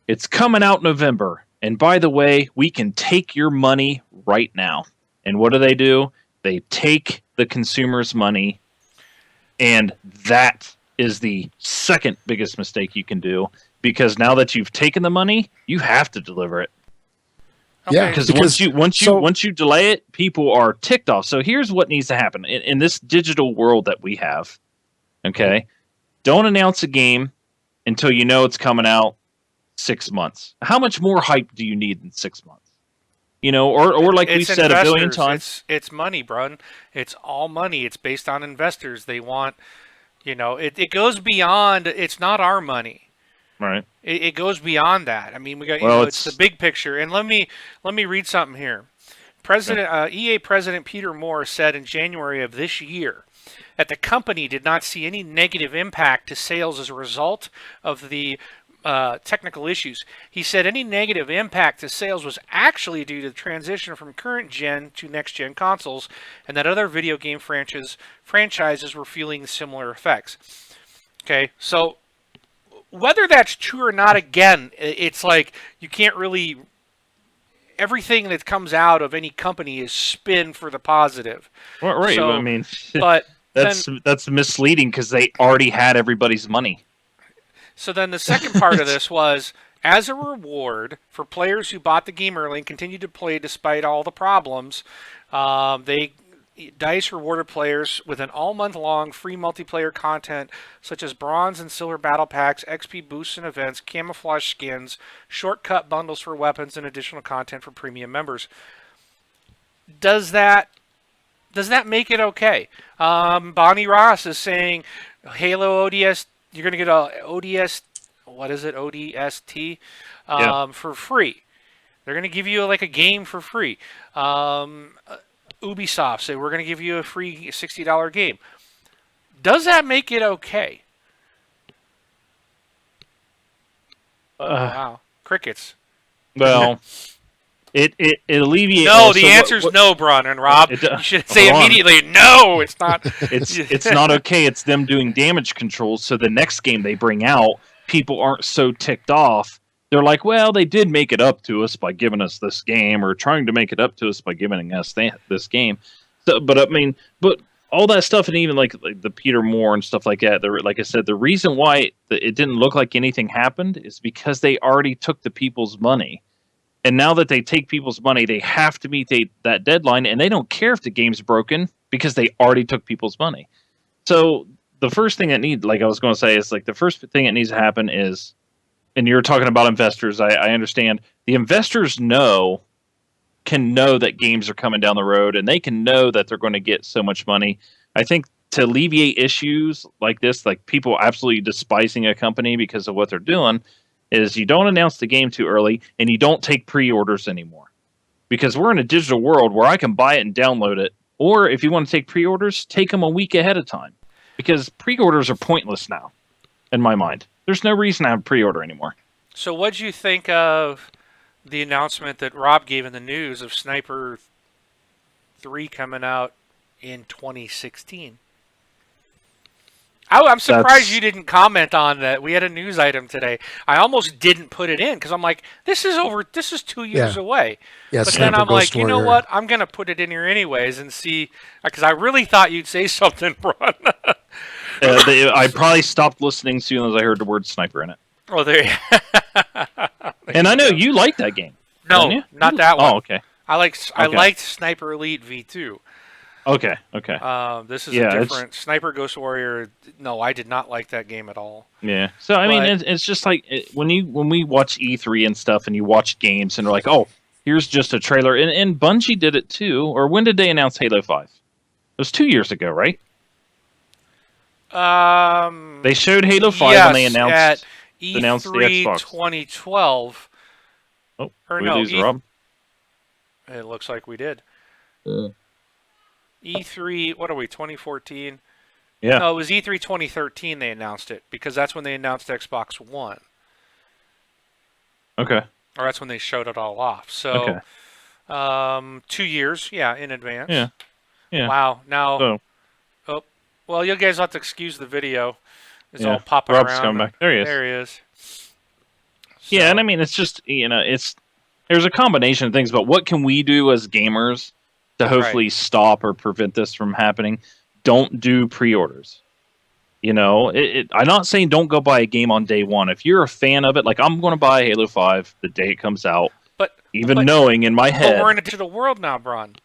it's coming out November, and by the way, we can take your money right now. And what do? They take the consumer's money, and that is the second biggest mistake you can do, because now that you've taken the money, you have to deliver it. Yeah, Because because- once you delay it, people are ticked off. So here's what needs to happen in this digital world that we have. Okay, don't announce a game until you know it's coming out 6 months. How much more hype do you need in 6 months? Or like we It's said a billion investors. times. It's money, Brun. It's all money. It's based on investors. They want, it goes beyond. It's not our money. Right. It goes beyond that. I mean, we got Well, it's the big picture. And let me read something here. EA President Peter Moore said in January of this year that the company did not see any negative impact to sales as a result of the technical issues. He said any negative impact to sales was actually due to the transition from current gen to next gen consoles, and that other video game franchises were feeling similar effects. Okay, so whether that's true or not, again, it's like you can't really. Everything that comes out of any company is spin for the positive. Well, right. So, I mean, But that's misleading because they already had everybody's money. So then the second part of this was, as a reward for players who bought the game early and continued to play despite all the problems, DICE rewarded players with an all-month-long free multiplayer content such as Bronze and Silver Battle Packs, XP boosts and events, camouflage skins, shortcut bundles for weapons, and additional content for premium members. Does that make it okay? Bonnie Ross is saying Halo ODS, you're going to get a ODS, what is it, ODST, for free. They're going to give you like a game for free. Ubisoft say we're going to give you a free $60 game. Does that make it okay? Wow, crickets. Well, it alleviates. No, the answer's no, Bron and Rob. It- You should say hold on. immediately, no, it's not. It's not okay. It's them doing damage control. So the next game they bring out, people aren't so ticked off. They're like, well, they did make it up to us by giving us this game, or trying to make it up to us by giving us this game. So, but all that stuff, and even like the Peter Moore and stuff like that. Like I said, the reason why it didn't look like anything happened is because they already took the people's money. And now that they take people's money, they have to meet that deadline, and they don't care if the game's broken because they already took people's money. So the first thing that like I was going to say, is like the first thing that needs to happen is, and you're talking about investors. I understand the investors can know that games are coming down the road, and they can know that they're going to get so much money. I think to alleviate issues like this, like people absolutely despising a company because of what they're doing, is you don't announce the game too early, and you don't take pre-orders anymore. Because we're in a digital world where I can buy it and download it, or if you want to take pre-orders, take them a week ahead of time. Because pre-orders are pointless now, in my mind. There's no reason to have pre-order anymore. So, what'd you think of the announcement that Rob gave in the news of Sniper 3 coming out in 2016? I'm surprised That's- you didn't comment on that. We had a news item today. I almost didn't put it in because I'm like, this is 2 years Yeah. away. Yeah, But then Sniper I'm like, Ghost you know Warrior. what? I'm gonna put it in here anyways and see, because I really thought you'd say something, Ron. I probably stopped listening as soon as I heard the word sniper in it. Oh, there. And I know you like that game. No, don't you? not that one. Oh, okay. I Okay. liked Sniper Elite V2. Okay. Okay. This is Yeah, a it's- different Sniper Ghost Warrior. No, I did not like that game at all. Yeah. So I mean, But- it's just like when we watch E3 and stuff, and you watch games, and they're like, oh, here's just a trailer, and Bungie did it too. Or when did they announce Halo 5? It was 2 years ago, right? They showed Halo 5 yes, when they announced at announced the E3 Xbox. 2012. Oh, Or we no, lose Rob. It looks like we did. Yeah. E3, what are we, 2014? Yeah. No, it was E3 2013 they announced it, because that's when they announced Xbox One. Okay. Or that's when they showed it all off. So, Okay. 2 years, yeah, in advance. Yeah. Yeah. Wow. Now, So well, you guys have to excuse the video. It's Yeah. all popping Rob's around. coming back. There he is. There he is. yeah, So- and I mean, it's just there's a combination of things, but what can we do as gamers to hopefully stop or prevent this from happening? Don't do pre-orders. I'm not saying don't go buy a game on day one. If you're a fan of it, like I'm going to buy Halo 5 the day it comes out, but even knowing in my but head. we're in a digital world now, Bron.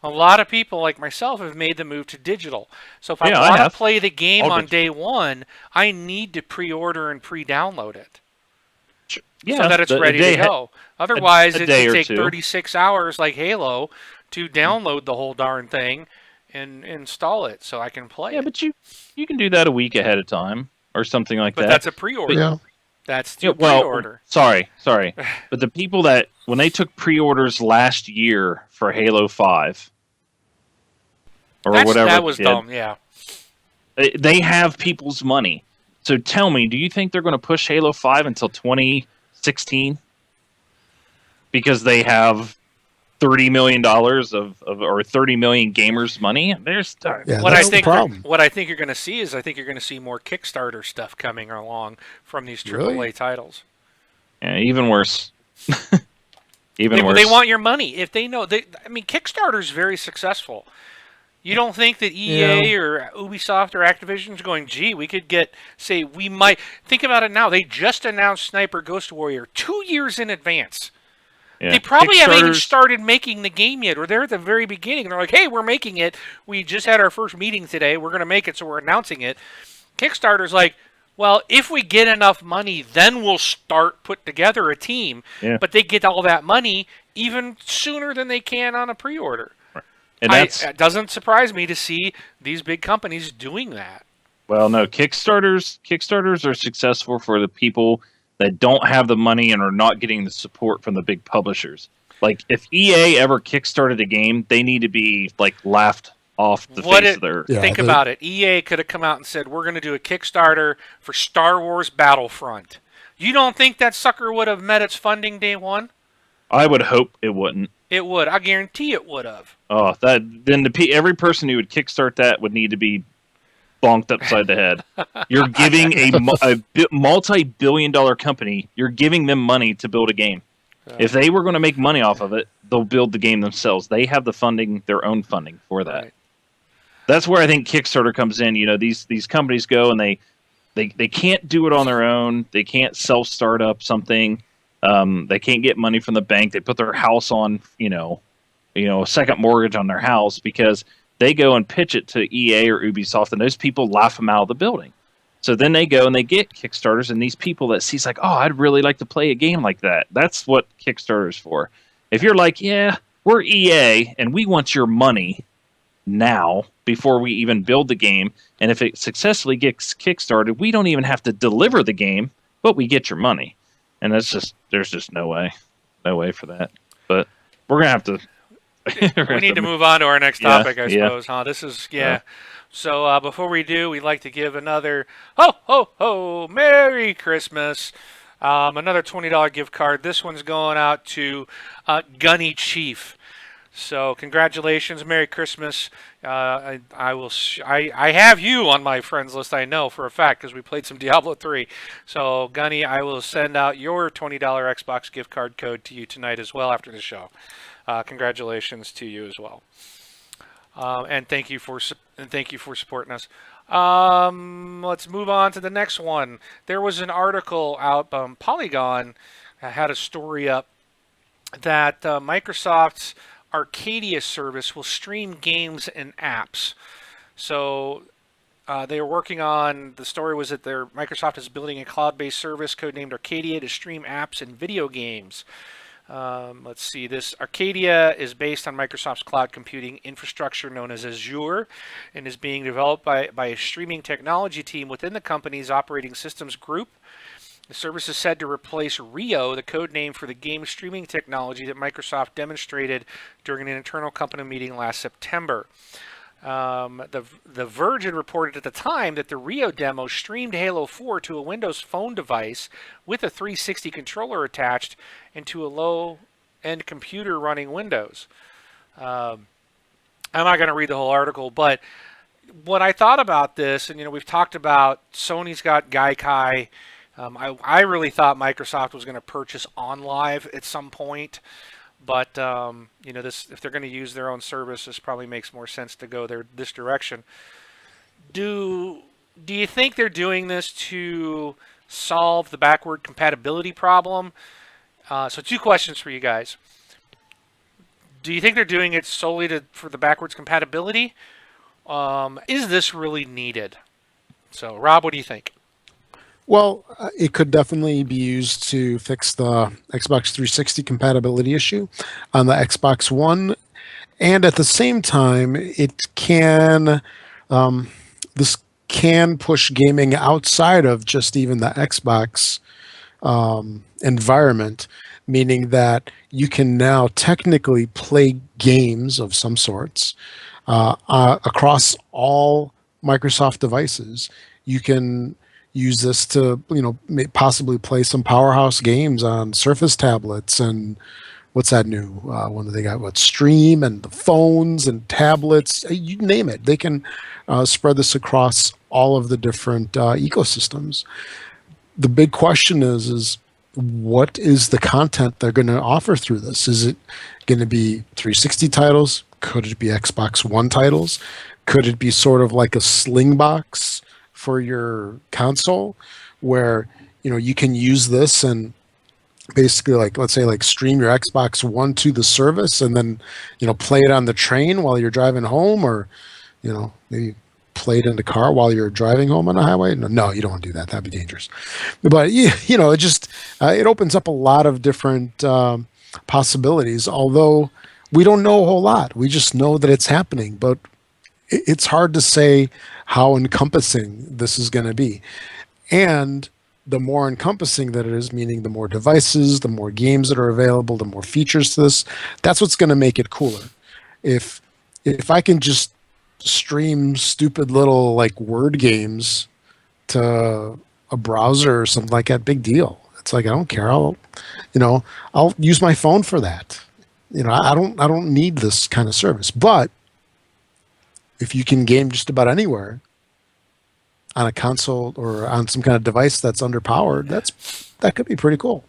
A lot of people like myself have made the move to digital. So if Yeah, I I want to have. play the game All on good. day one, I need to pre-order and pre-download it yeah, so that it's the ready day to go. Otherwise, a it day could or take two. 36 hours like Halo to download the whole darn thing and install it so I can play Yeah, it. but you can do that a week ahead of time or something like But that. that's a pre-order. Yeah. That's Yeah, the well, pre-order. sorry, but the people that when they took pre-orders last year for Halo 5 or whatever, That was they did, dumb, yeah. they have people's money. So tell me, do you think they're going to push Halo 5 until 2016 because they have $30 million of or 30 million gamers' money? There's Yeah, What I that's the think problem. what I think you're going to see is I think you're going to see more Kickstarter stuff coming along from these AAA Really? titles. yeah, even worse. Even worse. They want your money. If they know, I mean, Kickstarter's very successful. You don't think that EA or Ubisoft or Activision's going, gee, we could get, say, we might, think about it now. They just announced Sniper Ghost Warrior 2 years in advance. Yeah. They probably haven't even Kickstarters- started making the game yet, or they're at the very beginning. They're like, hey, we're making it. We just had our first meeting today. We're going to make it, so we're announcing it. Kickstarter's like, well, if we get enough money, then we'll start put together a team. Yeah. But they get all that money even sooner than they can on a pre-order. and that's It doesn't surprise me to see these big companies doing that. Well, no, Kickstarters are successful for the people that don't have the money and are not getting the support from the big publishers. Like if EA ever kickstarted a game, they need to be like laughed off the face of their. Yeah, Think about it. EA could have come out and said, we're going to do a Kickstarter for Star Wars Battlefront. You don't think that sucker would have met its funding day one? I would hope it wouldn't. It would. I guarantee it would have. Oh, then every person who would kickstart that would need to be bonked upside the head. You're giving a multi-billion-dollar company. You're giving them money to build a game. If they were going to make money off of it, they'll build the game themselves. They have the funding, their own funding for that. Right. That's where I think Kickstarter comes in. You know, these companies go and they can't do it on their own. They can't self-start up something. They can't get money from the bank. They put their house on, a second mortgage on their house because they go and pitch it to EA or Ubisoft, and those people laugh them out of the building. So then they go and they get Kickstarters, and these people that sees like, oh, I'd really like to play a game like that. That's what Kickstarter's for. If you're like, yeah, we're EA, and we want your money now before we even build the game, and if it successfully gets kickstarted, we don't even have to deliver the game, but we get your money. And there's just no way for that. But we're gonna have to. We need to move on to our next Yeah, topic, I yeah. suppose, huh? This is, yeah. Yeah. So before we do, we'd like to give another ho, ho, ho, Merry Christmas. Another $20 gift card. This one's going out to Gunny Chief. So congratulations, Merry Christmas. I have you on my friends list. I know for a fact because we played some Diablo 3. So Gunny, I will send out your $20 Xbox gift card code to you tonight as well after the show. Congratulations to you as well. And thank you for supporting us. Let's move on to the next one. There was an article out. Polygon had a story up that Microsoft's Arcadia service will stream games and apps. So they were working on, the story was that Microsoft is building a cloud-based service codenamed Arcadia to stream apps and video games. Let's see, this Arcadia is based on Microsoft's cloud computing infrastructure known as Azure and is being developed by a streaming technology team within the company's operating systems group. The service is said to replace Rio, the code name for the game streaming technology that Microsoft demonstrated during an internal company meeting last September. The Verge had reported at the time that the Rio demo streamed Halo 4 to a Windows Phone device with a 360 controller attached and to a low-end computer running Windows. I'm not going to read the whole article, but what I thought about this, and we've talked about Sony's got Gaikai. I really thought Microsoft was going to purchase OnLive at some point, but if they're going to use their own service, this probably makes more sense to go this direction. Do you think they're doing this to solve the backward compatibility problem? So 2 questions for you guys. Do you think they're doing it solely for the backwards compatibility? Is this really needed? So Rob, what do you think? Well, it could definitely be used to fix the Xbox 360 compatibility issue on the Xbox One, and at the same time, it can this can push gaming outside of just even the Xbox environment, meaning that you can now technically play games of some sorts across all Microsoft devices. You can use this to, possibly play some powerhouse games on Surface tablets and what's that new one that they got? Stream and the phones and tablets, you name it. They can spread this across all of the different ecosystems. The big question is what is the content they're going to offer through this? Is it going to be 360 titles? Could it be Xbox One titles? Could it be sort of like a sling box for your console where you can use this and basically let's say stream your Xbox One to the service and then play it on the train while you're driving home, or maybe play it in the car while you're driving home on the highway? No, you don't want to do that. That'd be dangerous. But it just it opens up a lot of different possibilities, although we don't know a whole lot. We just know that it's happening, but it's hard to say how encompassing this is going to be. And the more encompassing that it is, meaning the more devices, the more games that are available, the more features to this, that's what's going to make it cooler. If I can just stream stupid little word games to a browser or something like that, big deal. It's I don't care. I'll use my phone for that. I don't need this kind of service. But if you can game just about anywhere on a console or on some kind of device that's underpowered, that could be pretty cool.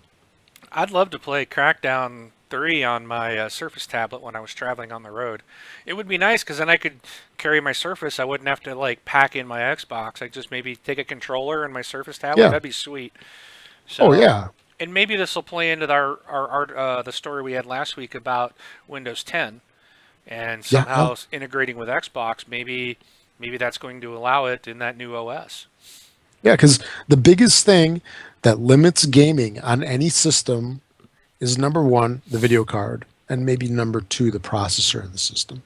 I'd love to play Crackdown 3 on my Surface tablet when I was traveling on the road. It would be nice because then I could carry my Surface. I wouldn't have to pack in my Xbox. I just maybe take a controller and my Surface tablet. Yeah. That'd be sweet. So, oh yeah. And maybe this will play into the story we had last week about Windows 10 and somehow integrating with Xbox. Maybe that's going to allow it in that new OS. Yeah, because the biggest thing that limits gaming on any system is number one, the video card, and maybe number two, the processor in the system.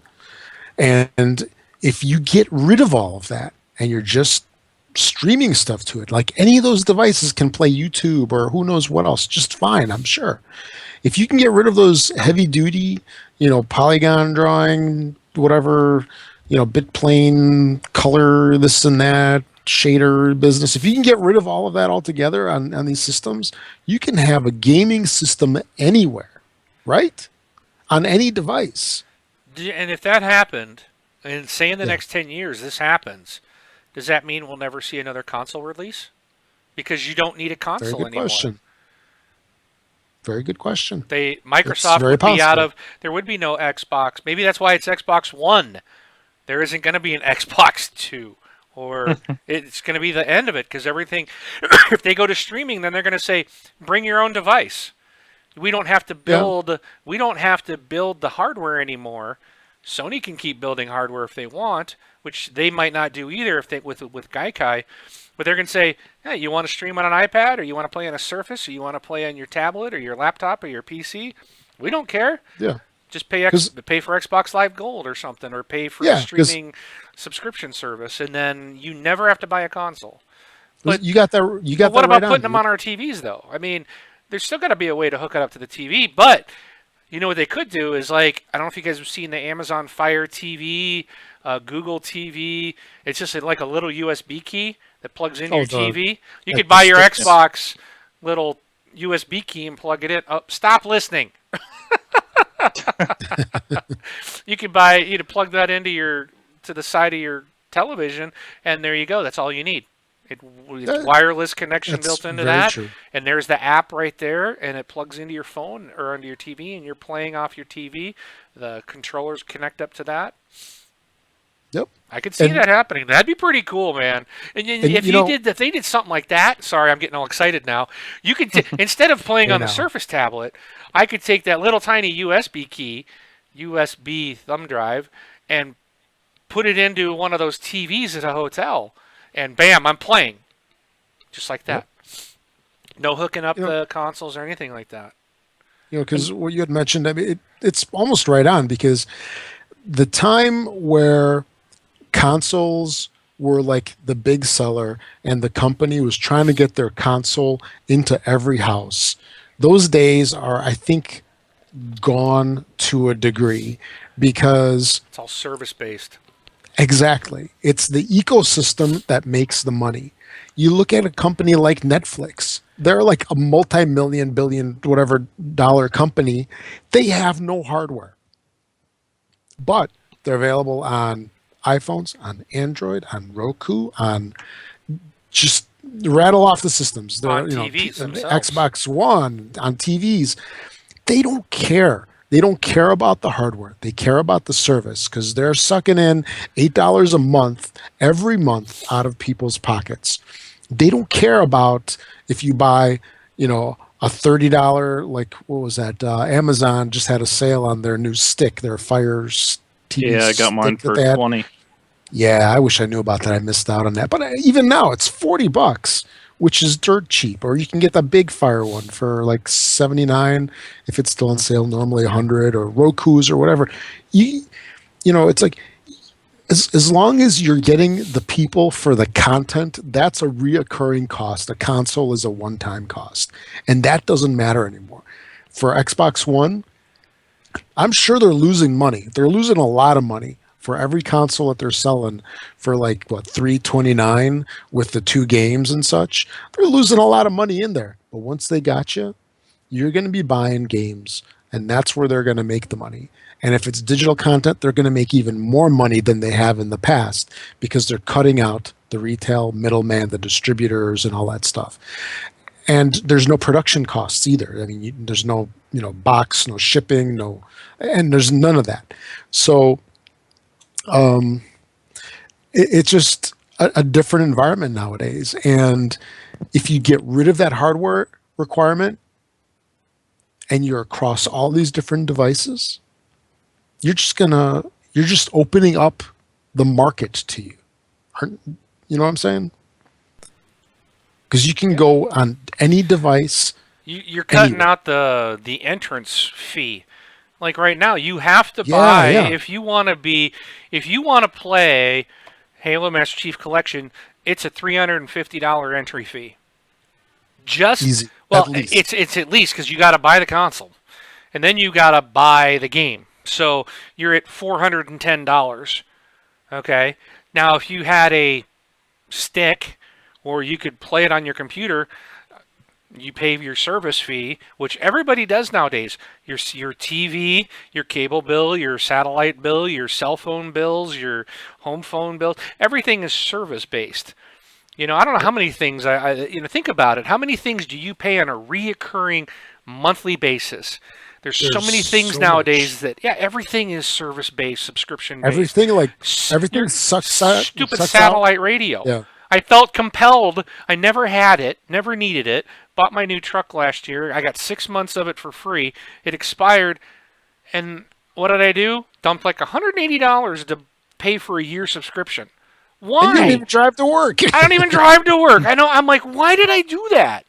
And if you get rid of all of that and you're just streaming stuff to it, any of those devices can play YouTube or who knows what else just fine, I'm sure. If you can get rid of those heavy duty, polygon drawing, whatever, bitplane color, this and that, shader business, if you can get rid of all of that altogether on these systems, you can have a gaming system anywhere, right? On any device. And if that happened, and say in the Yeah. next 10 years this happens, does that mean we'll never see another console release? Because you don't need a Very console good anymore. question. Very good question. Microsoft very would be out possible. of, there would be no Xbox. Maybe that's why it's Xbox One. There isn't going to be an Xbox Two, or it's going to be the end of it because everything. If they go to streaming, then they're going to say, "Bring your own device." We don't have to Yeah. build. We don't have to build the hardware anymore. Sony can keep building hardware if they want, which they might not do either if they with Gaikai. But they're going to say, "Hey, you want to stream on an iPad, or you want to play on a Surface, or you want to play on your tablet, or your laptop, or your PC? We don't care. Yeah. Just pay pay for Xbox Live Gold or something, or pay for a Yeah, 'cause streaming subscription service, and then you never have to buy a console." But you got that. You but got what that about right putting on. them on our TVs, though? I mean, there's still got to be a way to hook it up to the TV. But you know what they could do is like, I don't know if you guys have seen the Amazon Fire TV, Google TV. It's just like a little USB key that plugs into Oh, your the- TV. You like could the buy your sticks. Xbox little USB key and plug it in. Oh, stop listening. You could plug that to the side of your television, and there you go. That's all you need. It's That- wireless connection That's built into very that, true. and there's the app right there, and it plugs into your phone or onto your TV, and you're playing off your TV. The controllers connect up to that. Yep. I could see And- that happening. That'd be pretty cool, man. And, if you know- if they did something like that, sorry, I'm getting all excited now. You could instead of playing Hey, on the now. Surface tablet, I could take that little tiny USB key, USB thumb drive, and put it into one of those TVs at a hotel, and bam, I'm playing, just like that. No hooking up You know- the consoles or anything like that. Because what you had mentioned, I mean, it's almost right on because the time where consoles were like the big seller and the company was trying to get their console into every house, those days are, I think, gone to a degree because It's all service based. exactly. It's the ecosystem that makes the money. You look at a company like Netflix, they're like a multi-million, billion, whatever dollar company. They have no hardware, but they're available on iPhones, on Android, on Roku, on just rattle off the systems. They're, On you know, TVs P- themselves. Xbox One, on TVs. They don't care. They don't care about the hardware. They care about the service because they're sucking in $8 a month every month out of people's pockets. They don't care about if you buy, a $30, like what was that? Amazon just had a sale on their new stick, their Fire TV. Yeah, I got mine stick that for they had. 20. Yeah, I wish I knew about that. I missed out on that. But even now, it's $40, which is dirt cheap. Or you can get the big Fire one for like 79 if it's still on sale. Normally 100, or Roku's or whatever. It's like as long as you're getting the people for the content, that's a reoccurring cost. A console is a one-time cost, and that doesn't matter anymore. For Xbox One, I'm sure they're losing money. They're losing a lot of money for every console that they're selling for like what $329 with the 2 games and such. They're losing a lot of money in there. But once they got you, you're going to be buying games, and that's where they're going to make the money. And if it's digital content, they're going to make even more money than they have in the past because they're cutting out the retail middleman, the distributors, and all that stuff. And there's no production costs either. I mean, there's no, box, no shipping, and there's none of that. So it's just a different environment nowadays. And if you get rid of that hardware requirement and you're across all these different devices, you're just opening up the market to you. You know what I'm saying? Because you can go on any device. You're cutting Anyway. out the entrance fee. Like right now, you have to Yeah, buy yeah. if you want to play Halo Master Chief Collection. It's a $350 entry fee. Just Easy. well, At least. it's at least because you got to buy the console, and then you got to buy the game. So you're at $410. Okay. Now, if you had a stick, or you could play it on your computer. You pay your service fee, which everybody does nowadays. Your TV, your cable bill, your satellite bill, your cell phone bills, your home phone bills, everything is service based. I don't know how many things think about it. How many things do you pay on a reoccurring monthly basis? There's so many things so nowadays that everything is service based, subscription based. Everything sucks out. Stupid sucks satellite radio. Yeah. I felt compelled. I never had it, never needed it. Bought my new truck last year. I got 6 months of it for free. It expired, and what did I do? Dumped like $180 to pay for a year subscription. Why? And you didn't even drive to work. I don't even drive to work. I know. I'm like, why did I do that?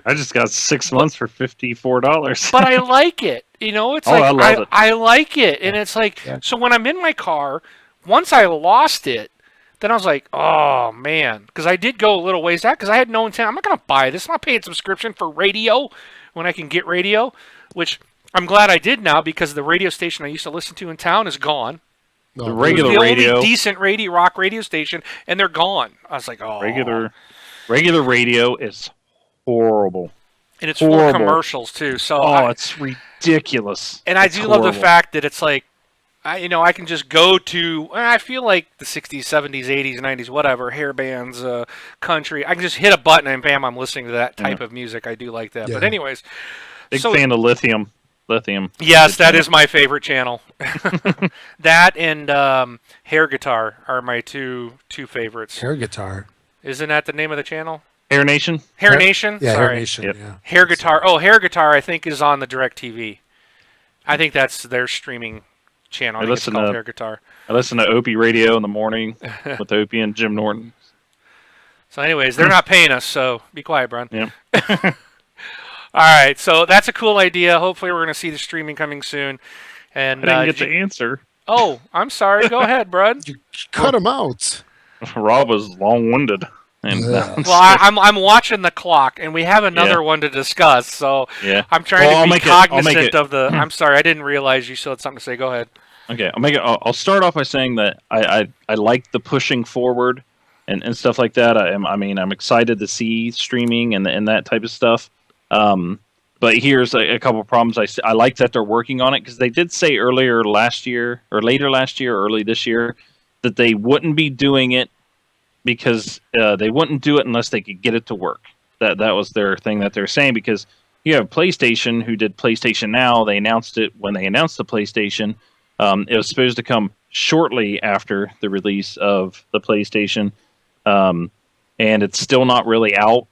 I just got 6 months for $54. But I like it. It's I love it. I like it, and it's like so when I'm in my car. Once I lost it. Then I was like, oh, man. Because I did go a little ways out because I had no intent. I'm not going to buy this. I'm not paying subscription for radio when I can get radio, which I'm glad I did now because the radio station I used to listen to in town is gone. The regular radio. Only decent rock radio station, and they're gone. I was like, oh. Regular radio is horrible. And it's full of commercials, too. So it's ridiculous. And I do love the fact that it's like, I can just go to, I feel like the 60s, 70s, 80s, 90s, whatever, hair bands, country. I can just hit a button and bam, I'm listening to that type of music. I do like that. Yeah. But anyways. Big fan of Lithium. Yes, that is my favorite channel. That and Hair Guitar are my two favorites. Hair Guitar. Isn't that the name of the channel? Hair Nation? Hair Nation? Yeah, Sorry. Hair Nation, yeah. Hair Guitar. Oh, Hair Guitar, I think, is on the DirecTV. I think that's their streaming channel. I think it's called Hair Guitar. I listen to Opie Radio in the morning with Opie and Jim Norton. So anyways, they're not paying us, so be quiet, Brun. Yeah. All right, so that's a cool idea. Hopefully we're going to see the streaming coming soon. And I didn't get the answer. Oh, I'm sorry. Go ahead, Brun. You cut him out. Rob was long-winded. Well, I'm watching the clock, and we have another one to discuss. So I'm trying to be cognizant of the. I'm sorry, I didn't realize you still had something to say. Go ahead. Okay, I'll start off by saying that I like the pushing forward and stuff like that. I'm excited to see streaming and that type of stuff. But here's a couple of problems. I like that they're working on it because they did say earlier last year or later last year, or early this year, that they wouldn't be doing it because they wouldn't do it unless they could get it to work. That was their thing that they're saying, because you have PlayStation, who did PlayStation Now. They announced it when they announced the PlayStation. It was supposed to come shortly after the release of the PlayStation, and it's still not really out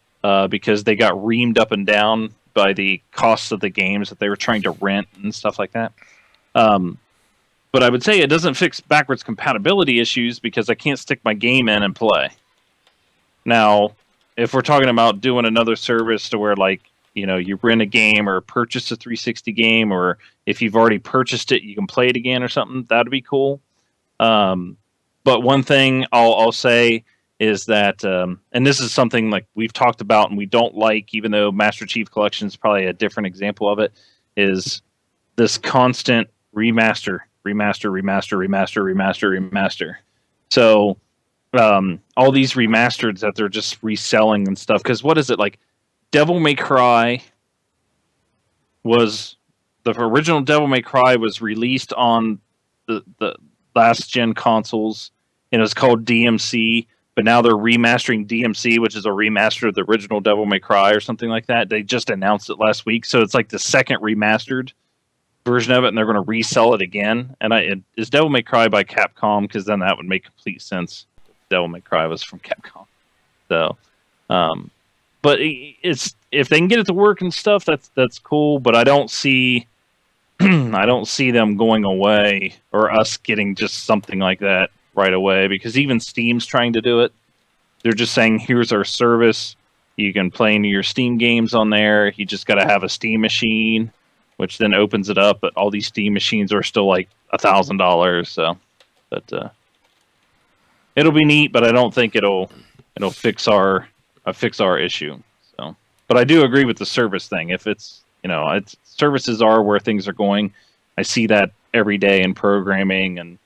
because they got reamed up and down by the costs of the games that they were trying to rent and stuff like that. But I would say it doesn't fix backwards compatibility issues because I can't stick my game in and play. Now, if we're talking about doing another service to where, like, you rent a game or purchase a 360 game, or if you've already purchased it, you can play it again or something, that'd be cool. But one thing I'll say is that, and this is something like we've talked about and we don't like, even though Master Chief Collection is probably a different example of it, is this constant remaster. So all these remasters that they're just reselling and stuff, because what is it, like Devil May Cry was the original Devil May Cry was released on the last gen consoles, and it was called DMC, but now they're remastering DMC, which is a remaster of the original Devil May Cry or something like that. They just announced it last week, so it's like the second remastered version of it, and they're going to resell it again. And is Devil May Cry by Capcom? Because then that would make complete sense. Devil May Cry was from Capcom. So, but it's, if they can get it to work and stuff, that's cool. But I don't see, I don't see them going away, or us getting just something like that right away. Because even Steam's trying to do it. They're just saying, here's our service. You can play any of your Steam games on there. You just got to have a Steam machine, which then opens it up. But all these Steam machines are still like $1,000. So, but it'll be neat. But I don't think it'll fix our issue. So, but I do agree with the service thing. If it's services are where things are going. I see that every day in programming and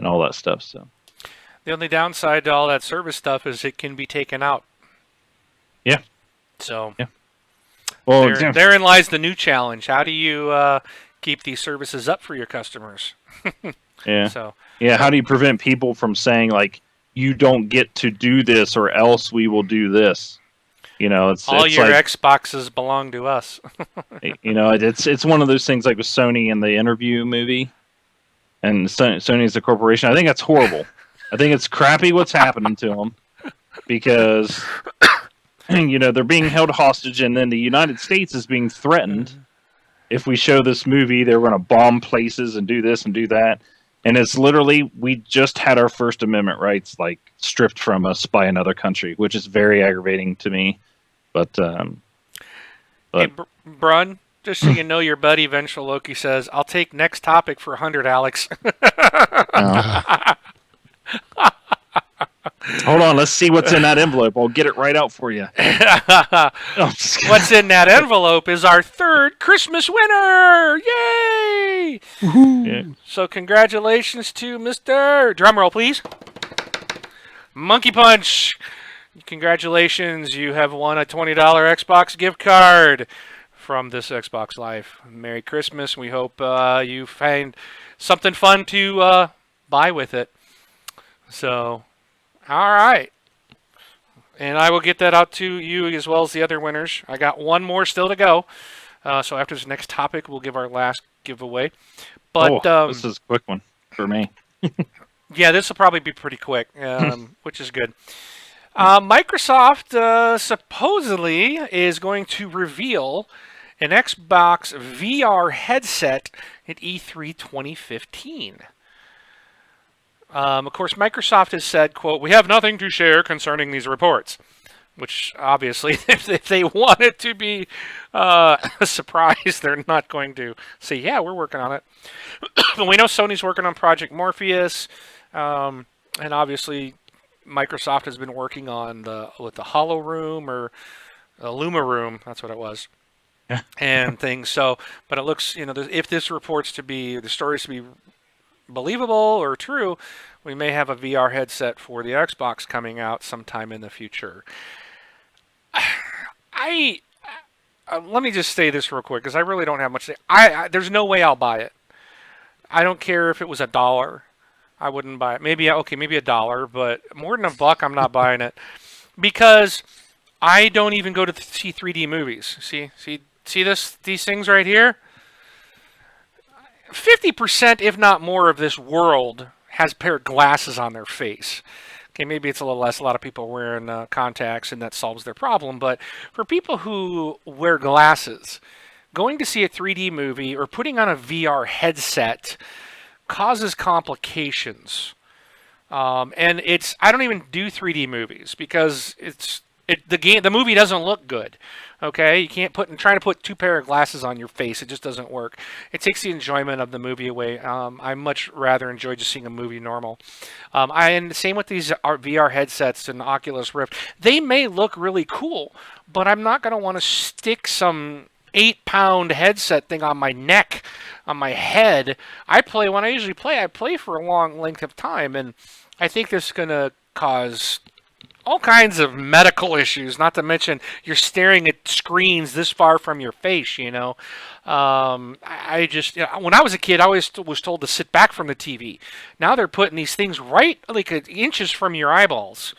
all that stuff. So The only downside to all that service stuff is it can be taken out. Yeah. So Yeah. Well, therein lies the new challenge. How do you keep these services up for your customers? yeah. So Yeah, how do you prevent people from saying like you don't get to do this or else we will do this? You know, it's all your like, Xboxes belong to us. you know, it's one of those things like with Sony in the Interview movie, and Sony's the corporation. I think that's horrible. I think it's crappy what's happening to them because you know they're being held hostage, and then the United States is being threatened. If we show this movie, they're going to bomb places and do this and do that. And it's literally, we just had our First Amendment rights like stripped from us by another country, which is very aggravating to me. But Hey, Brun, just so you know, your buddy Vengeful Loki says, "I'll take next topic for 100, Alex." hold on, let's see what's in that envelope. I'll get it right out for you. Oh, What's in that envelope is our third Christmas winner! Yay! yeah. So congratulations to Mr. Drumroll, please. Monkey Punch. Congratulations, you have won a $20 Xbox gift card from this Xbox Live. Merry Christmas. We hope you find something fun to buy with it. So, all right. And I will get that out to you as well as the other winners. I got one more still to go. So after this next topic, we'll give our last giveaway. But this is a quick one for me. yeah, this will probably be pretty quick, which is good. Microsoft supposedly is going to reveal an Xbox VR headset at E3 2015. Of course, Microsoft has said, quote, "We have nothing to share concerning these reports," which obviously, if they want it to be a surprise, they're not going to say, yeah, we're working on it. But we know Sony's working on Project Morpheus, and obviously Microsoft has been working on the Hollow Room or Luma Room, that's what it was, and things. So, but it looks, if this reports to be, the stories to be believable or true, we may have a VR headset for the Xbox coming out sometime in the future. Let me just say this real quick, because I really don't have much to say. There's no way I'll buy it. I don't care if it was $1. I wouldn't buy it. Maybe $1, but more than $1, I'm not buying it, because I don't even go to see 3D movies. See these things right here. 50%, if not more, of this world has a pair of glasses on their face. Okay, maybe it's a little less. A lot of people wearing contacts, and that solves their problem. But for people who wear glasses, going to see a 3D movie or putting on a VR headset causes complications. And I don't even do 3D movies because the movie doesn't look good. Okay, you can't trying to put two pair of glasses on your face. It just doesn't work. It takes the enjoyment of the movie away. I much rather enjoy just seeing a movie normal. And same with these VR headsets and Oculus Rift. They may look really cool, but I'm not going to want to stick some 8-pound headset thing on my neck, on my head. When I usually play, I play for a long length of time, and I think this is going to cause all kinds of medical issues, not to mention you're staring at screens this far from your face, when I was a kid, I always was told to sit back from the TV. Now they're putting these things right like inches from your eyeballs.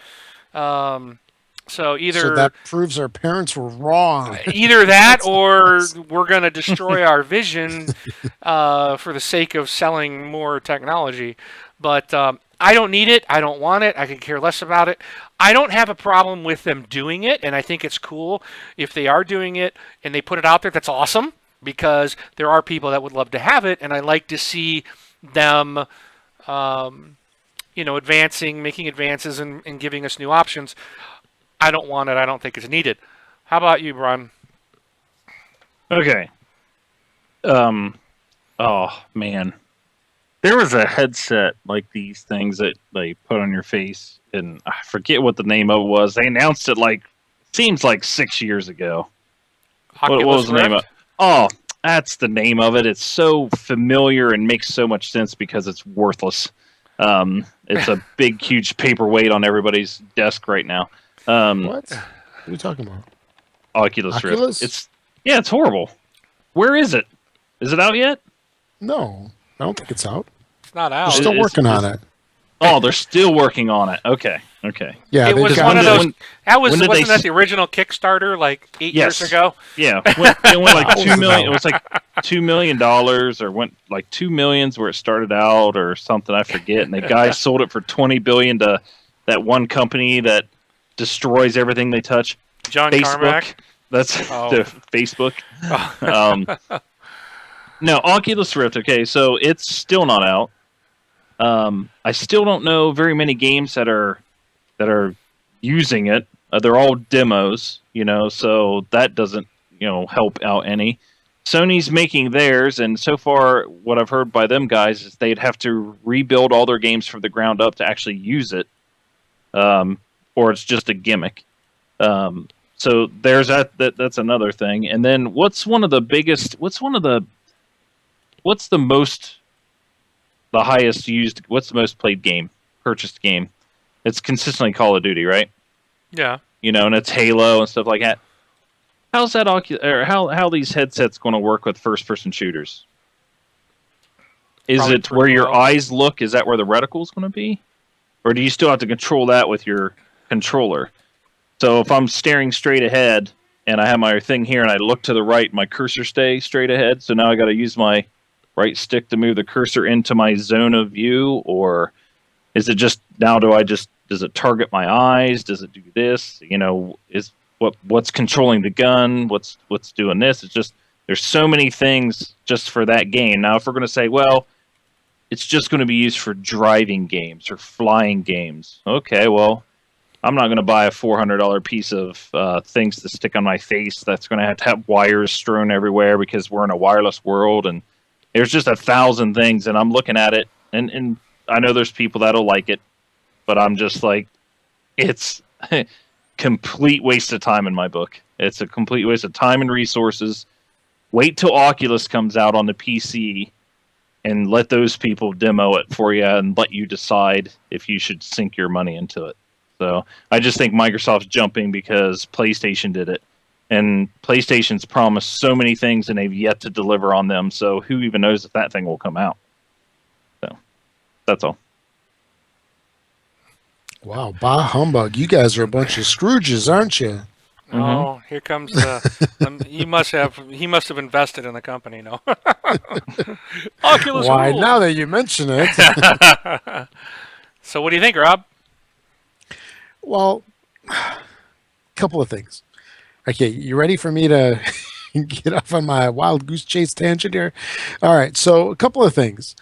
So that proves our parents were wrong. Either that or we're going to destroy our vision for the sake of selling more technology. But I don't need it. I don't want it. I could care less about it. I don't have a problem with them doing it, and I think it's cool if they are doing it and they put it out there. That's awesome, because there are people that would love to have it, and I like to see them, advancing, making advances, and giving us new options. I don't want it. I don't think it's needed. How about you, Bron? Okay. Oh man. There was a headset like these things that they put on your face, and I forget what the name of it was. They announced it seems like 6 years ago. What was the name of it? Oh, that's the name of it. It's so familiar and makes so much sense because it's worthless. It's a big, huge paperweight on everybody's desk right now. What? What are you talking about? Oculus Oculus? Rift. It's horrible. Where is it? Is it out yet? No, I don't think it's out. It's not They're out. still It's- working on it. Oh, they're still working on it. Okay. Yeah, It they've was got one of it. those. That was when did wasn't they that the original Kickstarter like 8 Yes. years ago? Yeah, it went like Thousands $2 million. of It was like $2 million, or went like 2 millions where it started out, or something. I forget. And the guy sold it for 20 billion to that one company that destroys everything they touch. John Facebook. Carmack. That's Oh. the Facebook. No, Oculus Rift. Okay, so it's still not out. I still don't know very many games that are using it. They're all demos, so that doesn't help out any. Sony's making theirs, and so far, what I've heard by them guys is they'd have to rebuild all their games from the ground up to actually use it, or it's just a gimmick. So there's that's another thing. And then what's the highest used, what's the most played game, purchased game? It's consistently Call of Duty, right? Yeah. And it's Halo and stuff like that. How's that how these headsets going to work with first-person shooters? Is Probably it where pretty your well. eyes look? Is that where the reticle is going to be, or do you still have to control that with your controller? So if I'm staring straight ahead and I have my thing here and I look to the right, my cursor stays straight ahead. So now I got to use my right stick to move the cursor into my zone of view, or is it just now? Does it target my eyes? Does it do this? Is what's controlling the gun? What's doing this? It's just there's so many things just for that game. Now, if we're going to say, well, it's just going to be used for driving games or flying games, okay, well, I'm not going to buy a $400 piece of things to stick on my face that's going to have wires strewn everywhere because we're in a wireless world, and there's just 1,000 things, and I'm looking at it, and I know there's people that'll like it, but I'm just like, it's a complete waste of time in my book. It's a complete waste of time and resources. Wait till Oculus comes out on the PC and let those people demo it for you and let you decide if you should sink your money into it. So I just think Microsoft's jumping because PlayStation did it. And PlayStation's promised so many things and they've yet to deliver on them. So who even knows if that thing will come out? So that's all. Wow, bah humbug! You guys are a bunch of Scrooges, aren't you? Oh, here comes he must have invested in the company, no? Oculus Why? rules. Now that you mention it, So what do you think, Rob? well, a couple of things. Okay, you ready for me to get off on my wild goose chase tangent here? All right, so a couple of things.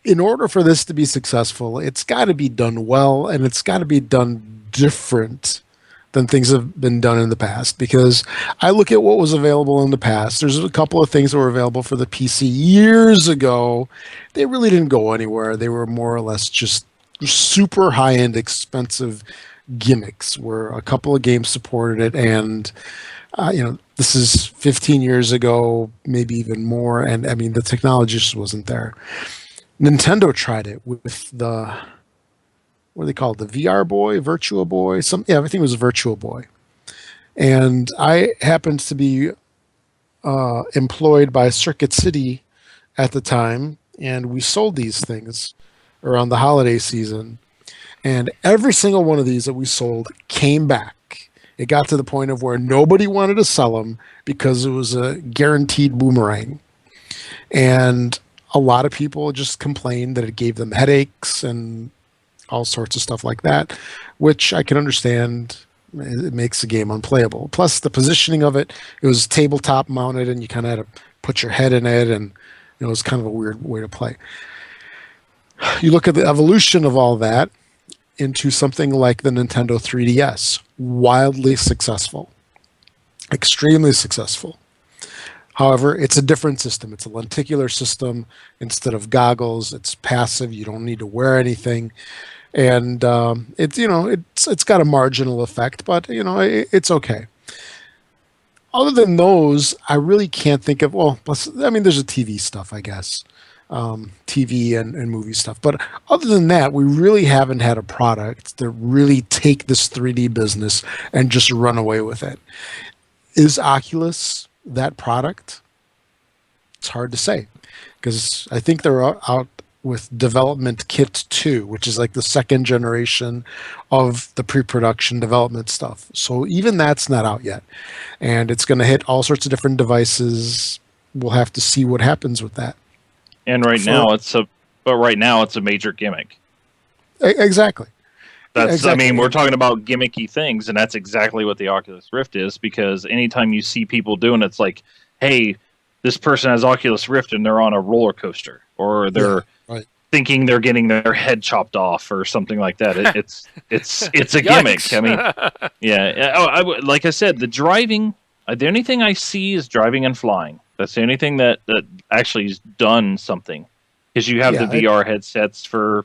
In order for this to be successful, it's got to be done well, and it's got to be done different than things have been done in the past. Because I look at what was available in the past. There's a couple of things that were available for the PC years ago. They really didn't go anywhere. They were more or less just super high-end, expensive gimmicks where a couple of games supported it, and this is 15 years ago, maybe even more, and I mean the technology just wasn't there. Nintendo tried it with the, what do they call it, the VR Boy, Virtual Boy, everything was Virtual Boy. And I happened to be employed by Circuit City at the time, and we sold these things around the holiday season. And every single one of these that we sold came back. It got to the point of where nobody wanted to sell them because it was a guaranteed boomerang. And a lot of people just complained that it gave them headaches and all sorts of stuff like that, which I can understand. It makes the game unplayable. Plus, the positioning of it was tabletop mounted, and you kind of had to put your head in it, and it was kind of a weird way to play. You look at the evolution of all that into something like the Nintendo 3DS, wildly successful, extremely successful. However, it's a different system. It's a lenticular system. Instead of goggles, it's passive. You don't need to wear anything, and it's got a marginal effect, but it's okay. Other than those, I really can't think of. Well, plus, I mean, there's a TV stuff, I guess. TV and movie stuff. But other than that, we really haven't had a product that really take this 3D business and just run away with it. Is Oculus that product? It's hard to say because I think they're out with development kit 2, which is like the second generation of the pre-production development stuff. So even that's not out yet. And it's going to hit all sorts of different devices. We'll have to see what happens with that. And right now it's a major gimmick. Exactly. That's Exactly. I mean, we're talking about gimmicky things, and that's exactly what the Oculus Rift is, because anytime you see people doing it, it's like, hey, this person has Oculus Rift and they're on a roller coaster, or they're right. thinking they're getting their head chopped off or something like that. It's a gimmick. Yikes. I mean, yeah. Like I said, the driving. The only thing I see is driving and flying. That's the only thing that actually has done something, because you have the VR headsets for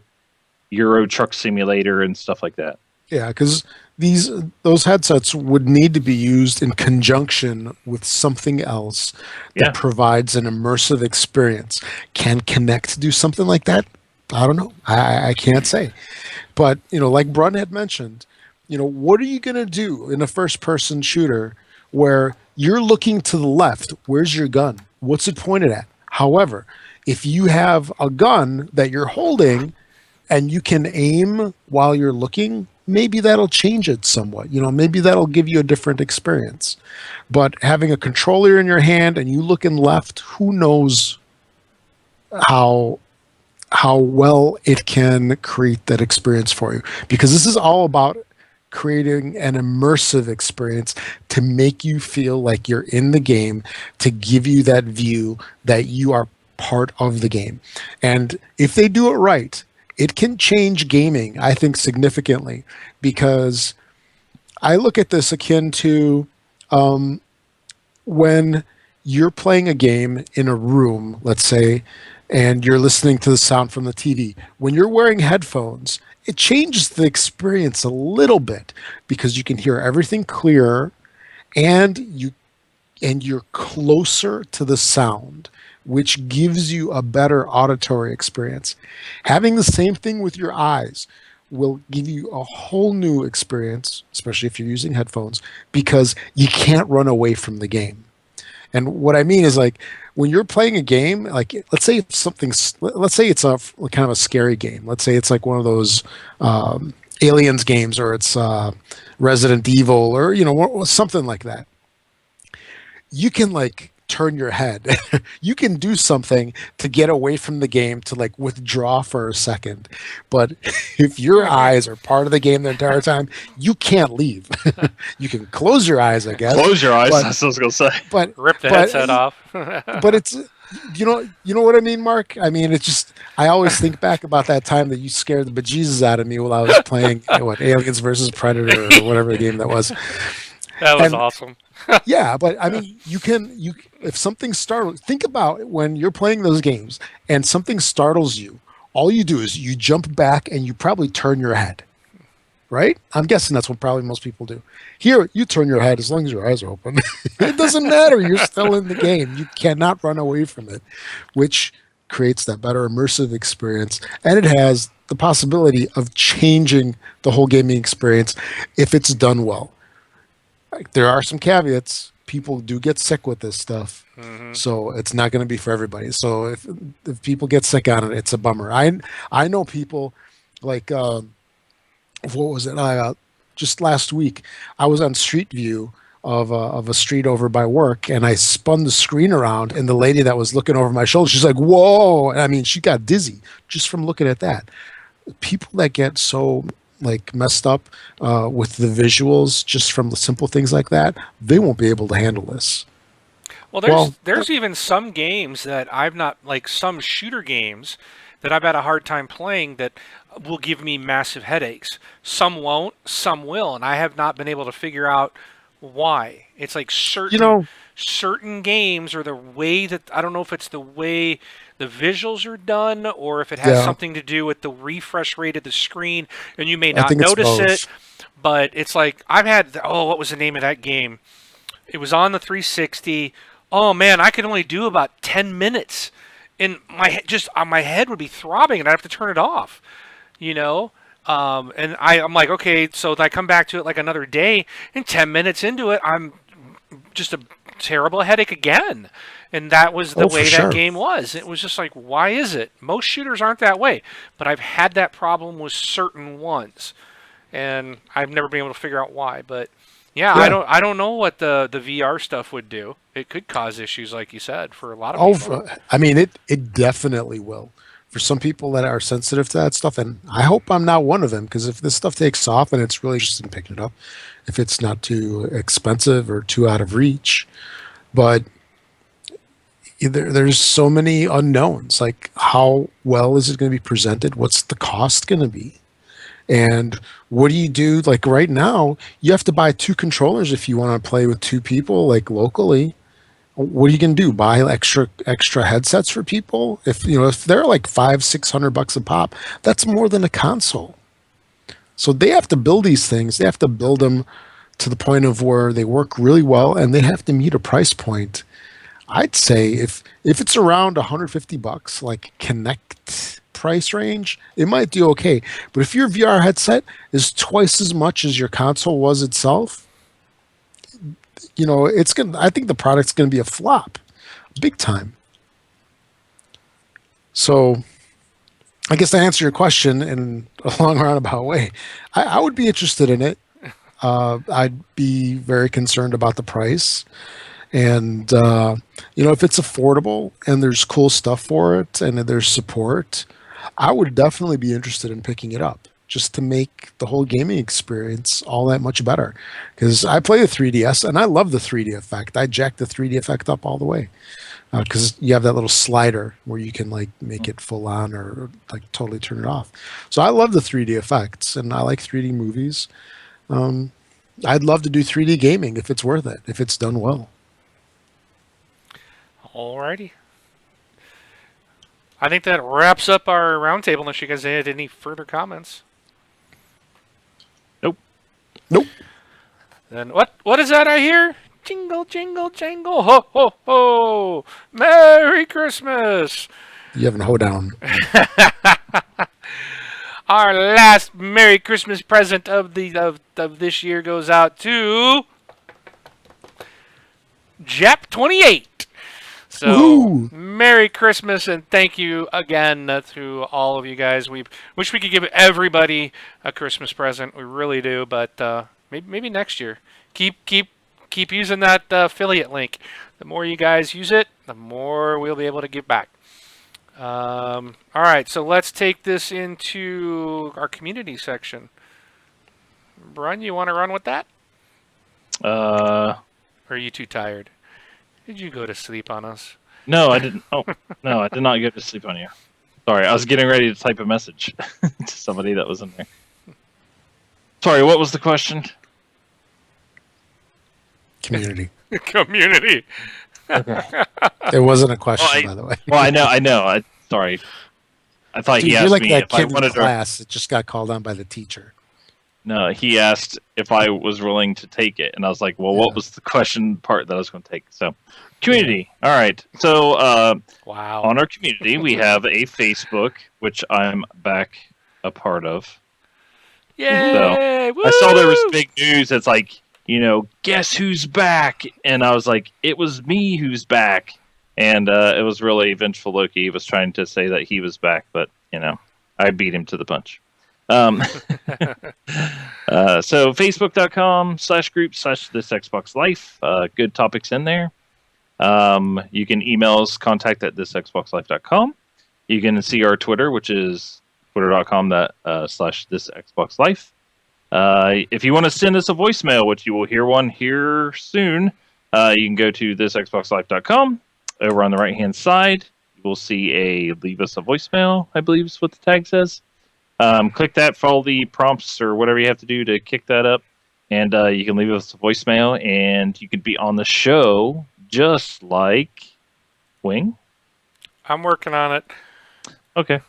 Euro Truck Simulator and stuff like that. Yeah, because those headsets would need to be used in conjunction with something else that provides an immersive experience. Can Kinect do something like that? I don't know. I can't say. But, like Brun had mentioned, what are you going to do in a first-person shooter where you're looking to the left? Where's your gun? What's it pointed at? However, if you have a gun that you're holding and you can aim while you're looking, maybe that'll change it somewhat. Maybe that'll give you a different experience. But having a controller in your hand and you looking left, who knows how well it can create that experience for you. Because this is all about creating an immersive experience to make you feel like you're in the game, to give you that view that you are part of the game. And if they do it right, it can change gaming, I think, significantly, because I look at this akin to when you're playing a game in a room, let's say, and you're listening to the sound from the TV. When you're wearing headphones, it changes the experience a little bit because you can hear everything clearer, and you're closer to the sound, which gives you a better auditory experience. Having the same thing with your eyes will give you a whole new experience, especially if you're using headphones, because you can't run away from the game. And what I mean is, like, when you're playing a game, like, let's say it's a kind of a scary game. Let's say it's like one of those Aliens games, or it's Resident Evil, or something like that. You can, like, turn your head. You can do something to get away from the game, to, like, withdraw for a second. But if your eyes are part of the game the entire time, you can't leave. You can close your eyes, I guess. Close your eyes. That's what I was gonna say. But Rip the headset off. but it's, you know what I mean, Mark? I mean, it's just, I always think back about that time that you scared the bejesus out of me while I was playing Aliens versus Predator, or whatever the game that was. That was awesome. Yeah, but I mean, if something startles, think about when you're playing those games and something startles you, all you do is you jump back and you probably turn your head, right? I'm guessing that's what probably most people do. Here, you turn your head as long as your eyes are open. It doesn't matter. You're still in the game. You cannot run away from it, which creates that better immersive experience. And it has the possibility of changing the whole gaming experience if it's done well. There are some caveats. People do get sick with this stuff, so it's not going to be for everybody. So if people get sick on it, it's a bummer. I know people, like, what was it? Just last week, I was on Street View of a street over by work, and I spun the screen around, and the lady that was looking over my shoulder, she's like, "Whoa!" And I mean, she got dizzy just from looking at that. People that get so, like, messed up with the visuals just from the simple things like that, they won't be able to handle this. Well, there's even some games that I've not, like some shooter games that I've had a hard time playing that will give me massive headaches. Some won't, some will, and I have not been able to figure out why. It's like certain games, or the way that, I don't know if it's the way the visuals are done, or if it has something to do with the refresh rate of the screen, and you may not notice it, but it's like, I've had, what was the name of that game? It was on the 360. Oh man, I could only do about 10 minutes and my head would be throbbing, and I'd have to turn it off. You know, and I'm like, okay, so I come back to it like another day, and 10 minutes into it, I'm just a terrible headache again. And that was the way that game was. It was just like, why is it? Most shooters aren't that way, but I've had that problem with certain ones, and I've never been able to figure out why. But yeah. I don't know what the VR stuff would do. It could cause issues, like you said, for a lot of people. I mean, it definitely will. For some people that are sensitive to that stuff, and I hope I'm not one of them, because if this stuff takes off and it's really interested in picking it up, if it's not too expensive or too out of reach, but there's so many unknowns. Like, how well is it going to be presented? What's the cost going to be? And what do you do? Like right now, you have to buy 2 controllers if you want to play with 2 people, like locally. What are you going to do? Buy extra headsets for people? If they're like $500-600 a pop, that's more than a console. So they have to build these things. They have to build them to the point of where they work really well, and they have to meet a price point. I'd say if it's around $150, like Kinect price range, it might do okay. But if your VR headset is twice as much as your console was itself, it's gonna. I think the product's gonna be a flop, big time. So, I guess to answer your question in a long roundabout way, I would be interested in it. I'd be very concerned about the price. And, if it's affordable and there's cool stuff for it and there's support, I would definitely be interested in picking it up just to make the whole gaming experience all that much better. Because I play the 3DS and I love the 3D effect. I jack the 3D effect up all the way because you have that little slider where you can like make it full on or like totally turn it off. So I love the 3D effects and I like 3D movies. I'd love to do 3D gaming if it's worth it, if it's done well. Alrighty. I think that wraps up our roundtable unless you guys had any further comments. Nope. Then what is that I hear? Jingle, jingle, jangle. Ho, ho, ho. Merry Christmas. You have a hoedown. Our last Merry Christmas present of this year goes out to Jap28. So, Woo-hoo. Merry Christmas and thank you again to all of you guys. We wish we could give everybody a Christmas present. We really do, but maybe next year. Keep using that affiliate link. The more you guys use it, the more we'll be able to give back. All right, so let's take this into our community section. Brun, you want to run with that? Or are you too tired? Did you go to sleep on us? No, I didn't. Oh, no, I did not go to sleep on you. Sorry, I was getting ready to type a message to somebody that was in there. Sorry, what was the question? Community. Community. Okay. It wasn't a question, by the way. Well, I know. Sorry. I thought Dude, he asked you're like me that if I kid in wanted class that just got called on by the teacher. No, he asked if I was willing to take it, and I was like, "Well, what was the question part that I was going to take?" So, community. All right. So, wow. On our community, we have a Facebook, which I'm back a part of. Yay! So, I saw there was big news. That's like, guess who's back? And I was like, it was me who's back. And it was really Vengeful Loki. He was trying to say that he was back, but I beat him to the punch. So facebook.com/group/this Xbox Life. Good topics in there. You can email us contact@thisxboxlife.com. You can see our Twitter, which is twitter.com/this Xbox Life. If you want to send us a voicemail, which you will hear one here soon, you can go to thisxboxlife.com. Over on the right-hand side, you will see a leave us a voicemail, I believe is what the tag says. Click that, follow the prompts or whatever you have to do to kick that up, and you can leave us a voicemail, and you can be on the show just like Wing. I'm working on it. Okay.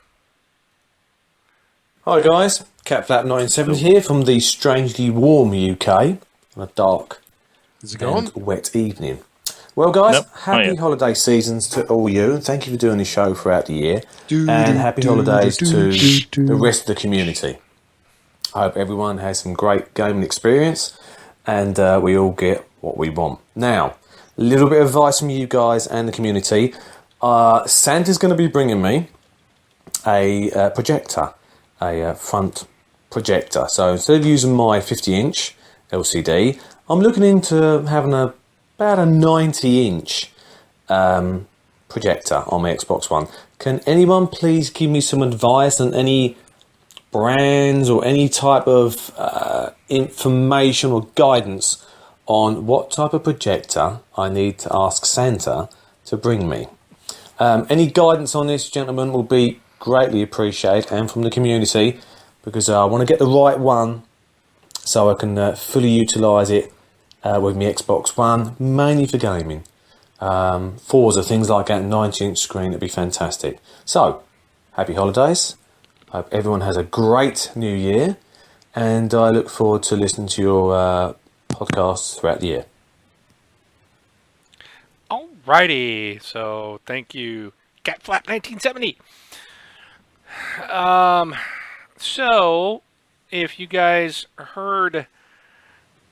Hi guys, CatFlap97 here from the strangely warm UK on a dark and wet evening. Well, guys, Nope, not happy yet. holiday seasons to all you, and thank you for doing the show throughout the year. Do, And do, happy do, holidays do, to do, do. the rest of the community. I hope everyone has some great gaming experience, and we all get what we want. Now, a little bit of advice from you guys and the community. Santa's going to be bringing me a projector, a front projector. So instead of using my 50-inch LCD, I'm looking into having about a 90-inch projector on my Xbox One. Can anyone please give me some advice on any brands or any type of information or guidance on what type of projector I need to ask Santa to bring me? Any guidance on this, gentlemen, will be greatly appreciated, and from the community, because I want to get the right one so I can fully utilise it with my Xbox One, mainly for gaming. Forza, things like that, 90-inch screen, would be fantastic. So, happy holidays. I hope everyone has a great new year, and I look forward to listening to your podcasts throughout the year. Alrighty, so thank you, CatFlap1970. So if you guys heard,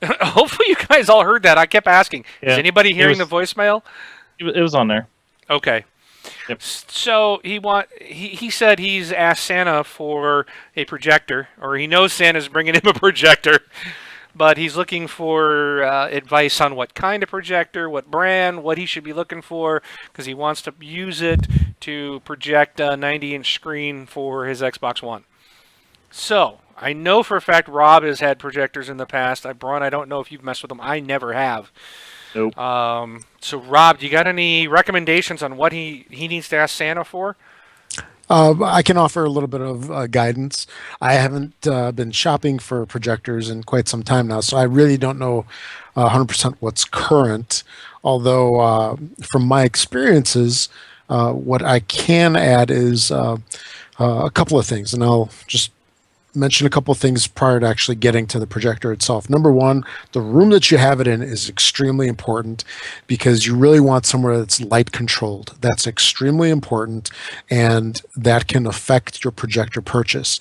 hopefully you guys all heard that. I kept asking, is Yeah, anybody hearing was- the voicemail? It was on there. Okay. Yep. So he said he's asked Santa for a projector, or he knows Santa's bringing him a projector, but he's looking for advice on what kind of projector, what brand, what he should be looking for, because he wants to use it to project a 90-inch screen for his Xbox One. So I know for a fact Rob has had projectors in the past. Braun, I don't know if you've messed with them. I never have. Nope. So Rob, do you got any recommendations on what he needs to ask Santa for? I can offer a little bit of guidance. I haven't been shopping for projectors in quite some time now, so I really don't know 100% what's current. Although, from my experiences, what I can add is a couple of things, and I'll just mention a couple of things prior to actually getting to the projector itself. Number one, the room that you have it in is extremely important because you really want somewhere that's light controlled. That's extremely important, and that can affect your projector purchase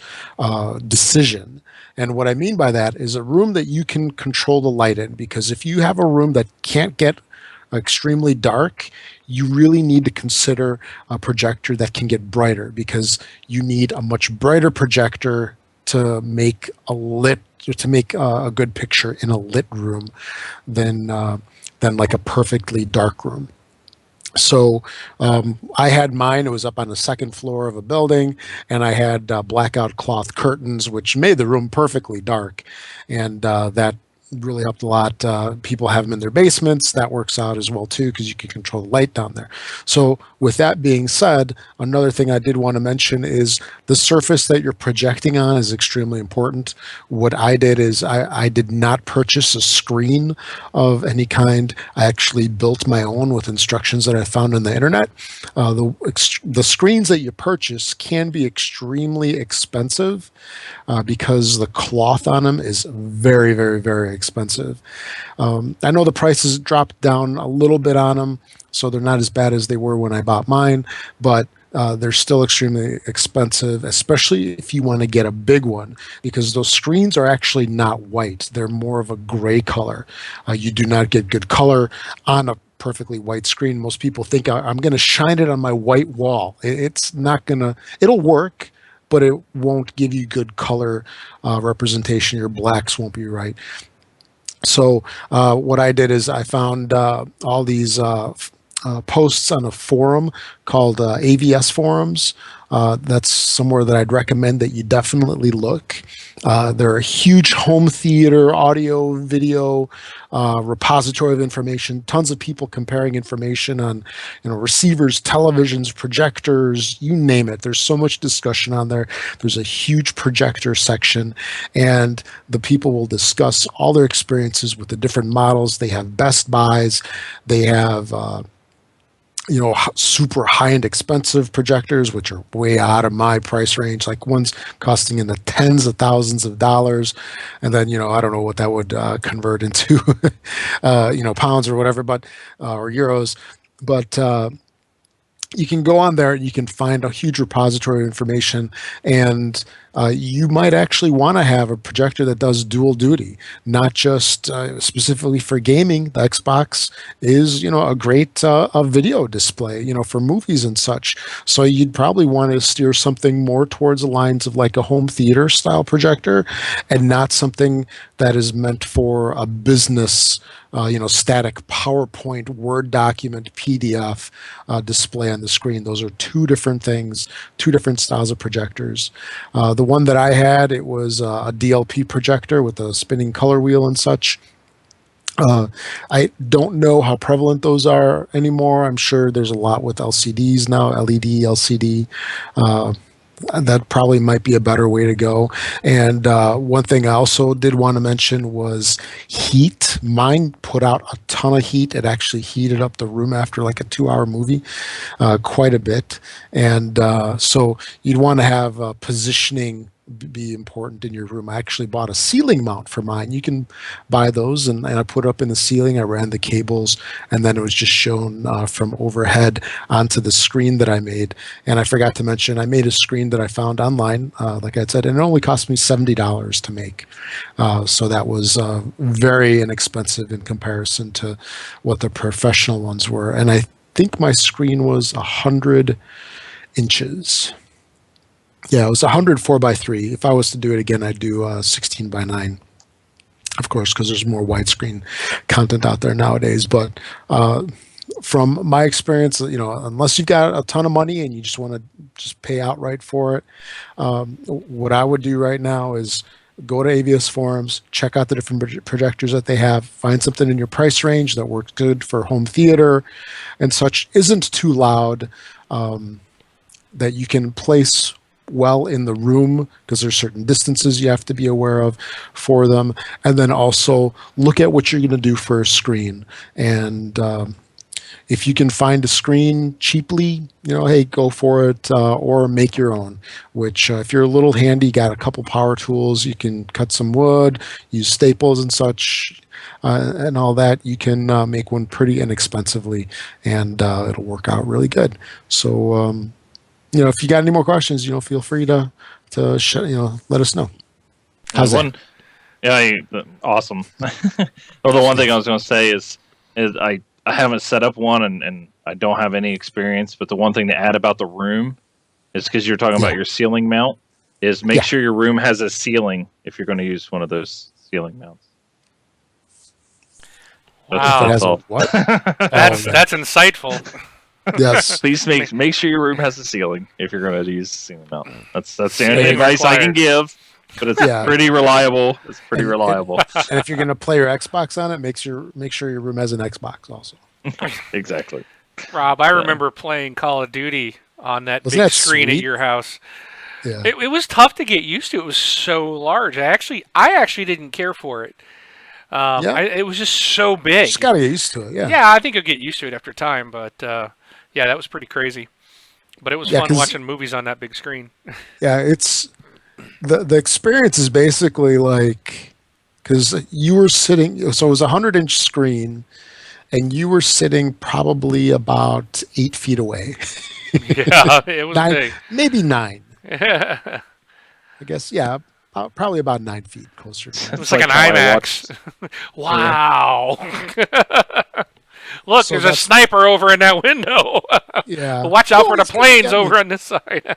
decision. And what I mean by that is a room that you can control the light in, because if you have a room that can't get extremely dark, you really need to consider a projector that can get brighter, because you need a much brighter projector to make a good picture in a lit room than like a perfectly dark room. So I had mine. It was up on the second floor of a building, and I had blackout cloth curtains, which made the room perfectly dark, and that really helped a lot. People have them in their basements. That works out as well too, because you can control the light down there. So with that being said, another thing I did want to mention is the surface that you're projecting on is extremely important. What I did is I did not purchase a screen of any kind. I actually built my own with instructions that I found on the internet. The screens that you purchase can be extremely expensive because the cloth on them is very, very, very expensive. I know the prices dropped down a little bit on them, so they're not as bad as they were when I bought mine, but they're still extremely expensive, especially if you want to get a big one, because those screens are actually not white. They're more of a gray color. You do not get good color on a perfectly white screen. Most people think I'm going to shine it on my white wall. It's not going to, it'll work, but it won't give you good color representation. Your blacks won't be right. So what I did is I found all these posts on a forum called AVS Forums. That's somewhere that I'd recommend that you definitely look. They're a huge home theater, audio, video repository of information. Tons of people comparing information on, receivers, televisions, projectors, you name it. There's so much discussion on there. There's a huge projector section, and the people will discuss all their experiences with the different models. They have best buys. They have super high-end expensive projectors, which are way out of my price range, like ones costing in the tens of thousands of dollars. And then, I don't know what that would convert into, pounds or whatever, but, or euros. But you can go on there and you can find a huge repository of information, and you might actually want to have a projector that does dual duty, not just specifically for gaming. The Xbox is a great a video display for movies and such, so you'd probably want to steer something more towards the lines of like a home theater style projector, and not something that is meant for a business static PowerPoint, Word document, PDF display on the screen. Those are two different things, two different styles of projectors. The one that I had, it was a DLP projector with a spinning color wheel and such. I don't know how prevalent those are anymore. I'm sure there's a lot with LCDs now, LED, LCD. That probably might be a better way to go. And one thing I also did want to mention was heat. Mine put out a ton of heat. It actually heated up the room after like a 2-hour movie, quite a bit. And so you'd want to have positioning be important in your room. I actually bought a ceiling mount for mine. You can buy those, and I put up in the ceiling. I ran the cables, and then it was just shown from overhead onto the screen that I made. And I forgot to mention, I made a screen that I found online, like I said, and it only cost me $70 to make. So that was very inexpensive in comparison to what the professional ones were. And I think my screen was 100 inches. Yeah, it was 104 by 3. If I was to do it again, I'd do 16 by 9, of course, because there's more widescreen content out there nowadays. But from my experience, unless you've got a ton of money and you just want to just pay outright for it, what I would do right now is go to AVS forums, check out the different projectors that they have, find something in your price range that works good for home theater and such, isn't too loud, that you can place well in the room, because there's certain distances you have to be aware of for them. And then also look at what you're going to do for a screen. And if you can find a screen cheaply, hey, go for it, or make your own, which if you're a little handy, got a couple power tools, you can cut some wood, use staples and such, and all that, you can make one pretty inexpensively, and it'll work out really good. So if you got any more questions, feel free to let us know. How's that? Awesome. Well, the one thing I was going to say is I haven't set up one, and I don't have any experience. But the one thing to add about the room is, because you're talking about your ceiling mount, is make sure your room has a ceiling if you're going to use one of those ceiling mounts. Wow. What? That's insightful. Yes. Please make sure your room has a ceiling if you're going to use the ceiling mount. That's the only advice I can give, but it's pretty reliable. It's pretty reliable. And if you're going to play your Xbox on it, make sure your room has an Xbox also. Exactly. Rob, I remember playing Call of Duty on that big screen at your house. Yeah. It was tough to get used to. It was so large. I actually didn't care for it. It was just so big. Just got to get used to it. Yeah. Yeah, I think you'll get used to it after time, but. Yeah, that was pretty crazy, but it was fun watching movies on that big screen. Yeah, it's the experience is basically like, because you were sitting, so it was a 100-inch screen, and you were sitting probably about 8 feet away. Yeah, it was big. Maybe 9. I guess, yeah, probably about 9 feet closer. It was like an IMAX. Wow. Look, there's a sniper over in that window. Yeah. Watch out for the planes over on this side.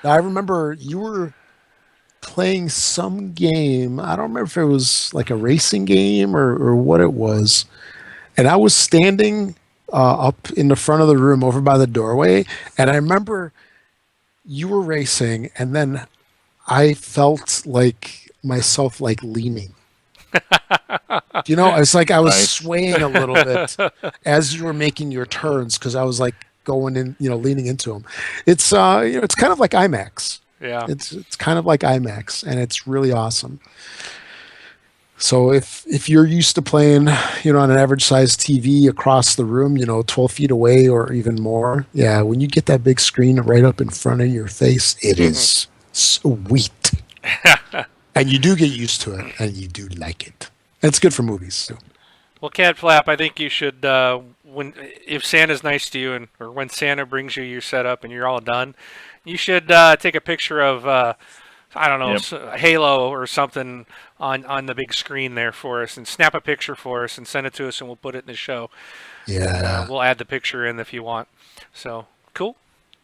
I remember you were playing some game. I don't remember if it was like a racing game or what it was. And I was standing up in the front of the room over by the doorway. And I remember you were racing, and then I felt like myself like leaning. It's like I was swaying a little bit as you were making your turns, because I was like going in, leaning into them. It's it's kind of like IMAX. Yeah, it's kind of like IMAX, and it's really awesome. So if you're used to playing, on an average size TV across the room, 12 feet away or even more, yeah, when you get that big screen right up in front of your face, it is sweet. And you do get used to it, and you do like it. And it's good for movies too. Well, Cat Flap, I think you should if Santa's nice to you, or when Santa brings you your setup and you're all done, you should take a picture of I don't know, Halo or something on the big screen there for us, and snap a picture for us and send it to us, and we'll put it in the show. Yeah. We'll add the picture in if you want. So cool.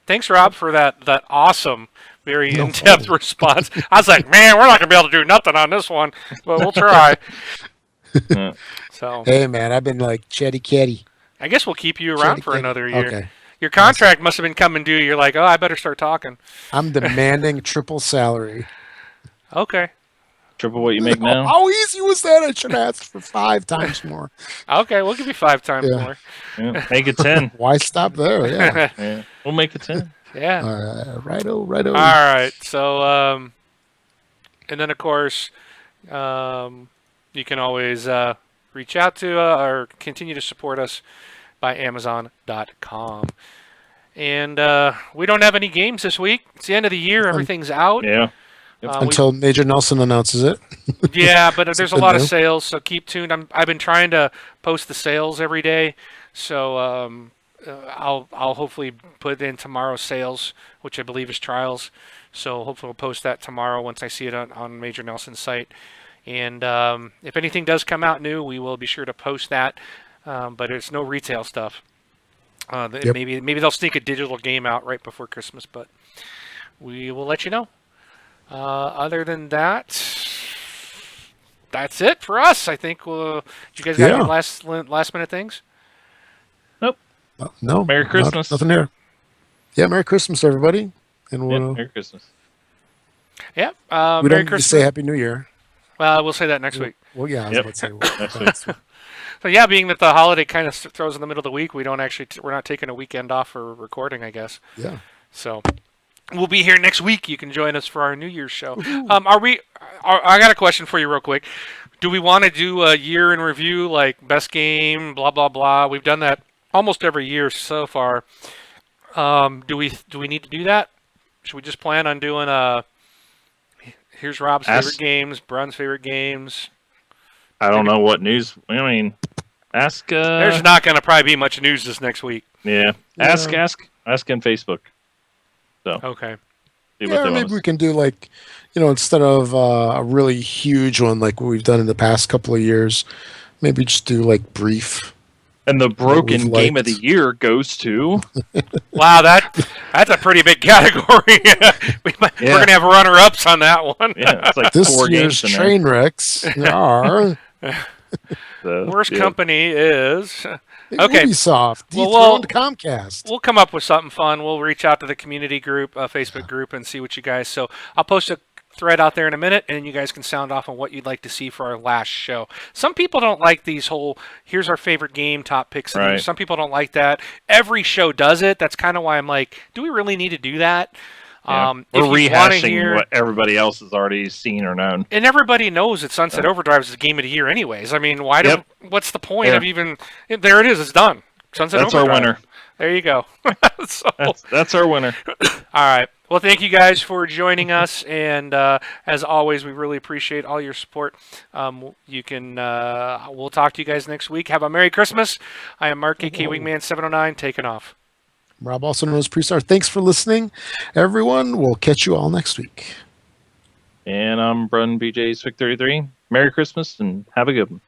Thanks, Rob, for that awesome, very in-depth response. I was like, man, we're not gonna be able to do nothing on this one, but we'll try. So Hey, man, I've been like chatty catty. I guess we'll keep you around for Chatty another catty. year. Okay. Your contract must have been coming due. You're like, oh, I better start talking. I'm demanding triple salary. Okay. Triple what you make now. How easy was that? I should ask for 5 times more. Okay, we'll give you 5 times Yeah. more. Yeah, make it 10. Why stop there? Yeah. Yeah, we'll make it 10. Yeah. Righto. All right. So, and then of course, you can always reach out to or continue to support us by Amazon.com. And we don't have any games this week. It's the end of the year. Everything's out. Yeah. Until Major Nelson announces it. Yeah, but there's a good lot of news. sales, so keep tuned. I've been trying to post the sales every day, so I'll hopefully put in tomorrow's sales, which I believe is trials. So hopefully we'll post that tomorrow once I see it on Major Nelson's site. And if anything does come out new, we will be sure to post that. But it's no retail stuff. Yep. Maybe they'll sneak a digital game out right before Christmas, but we will let you know. Other than that, that's it for us. I think. You guys got any last minute things? No. Merry Christmas. Nothing here. Yeah, Merry Christmas, everybody. And Yeah, we'll, Merry Christmas. Yeah. we Merry don't need to Christmas. say Happy New Year. We'll say that next week. Well, yeah, I was Yep. about to say. Next week. So yeah, being that the holiday kind of throws in the middle of the week, we're not taking a weekend off for recording, I guess. Yeah. So we'll be here next week. You can join us for our New Year's show. I got a question for you real quick. Do we want to do a year in review, like best game, blah blah blah? We've done that almost every year so far. Do we need to do that? Should we just plan on doing here's Rob's favorite games, Brun's favorite games? I don't know what news. I mean, ask. There's not going to probably be much news this next week. Yeah. Ask on Facebook. So Okay. see what Yeah, they maybe want. we can do like, instead of a really huge one like what we've done in the past couple of years, maybe just do like brief. And the broken we've game of liked. the year goes to. Wow, that's a pretty big category. We're going to have runner-ups on that one. Yeah, it's like This 4 year's games in train wrecks are there. So, Worst yeah. company is... Okay. Ubisoft, Well, dethroned Comcast. We'll come up with something fun. We'll reach out to the community group, Facebook group, and see what you guys... So I'll post a thread out there in a minute, and you guys can sound off on what you'd like to see for our last show. Some people don't like these whole, here's our favorite game, top picks. Right. Some people don't like that. Every show does it. That's kind of why I'm like, do we really need to do that? Yeah. If We're you wanna rehashing what everybody else has already seen or known. And everybody knows that Sunset Overdrive is the game of the year anyways. I mean, what's the point Yeah. of even... There it is. It's done. Sunset That's our Overdrive. winner. There you go. So, That's our winner. all right. Well, thank you guys for joining us, and as always, we really appreciate all your support. You can. We'll talk to you guys next week. Have a Merry Christmas. I am Mark, AK Wingman 709, taking off. Rob, also known as Prestar. Thanks for listening, everyone. We'll catch you all next week. And I'm Brun BJ 633. Merry Christmas and have a good one.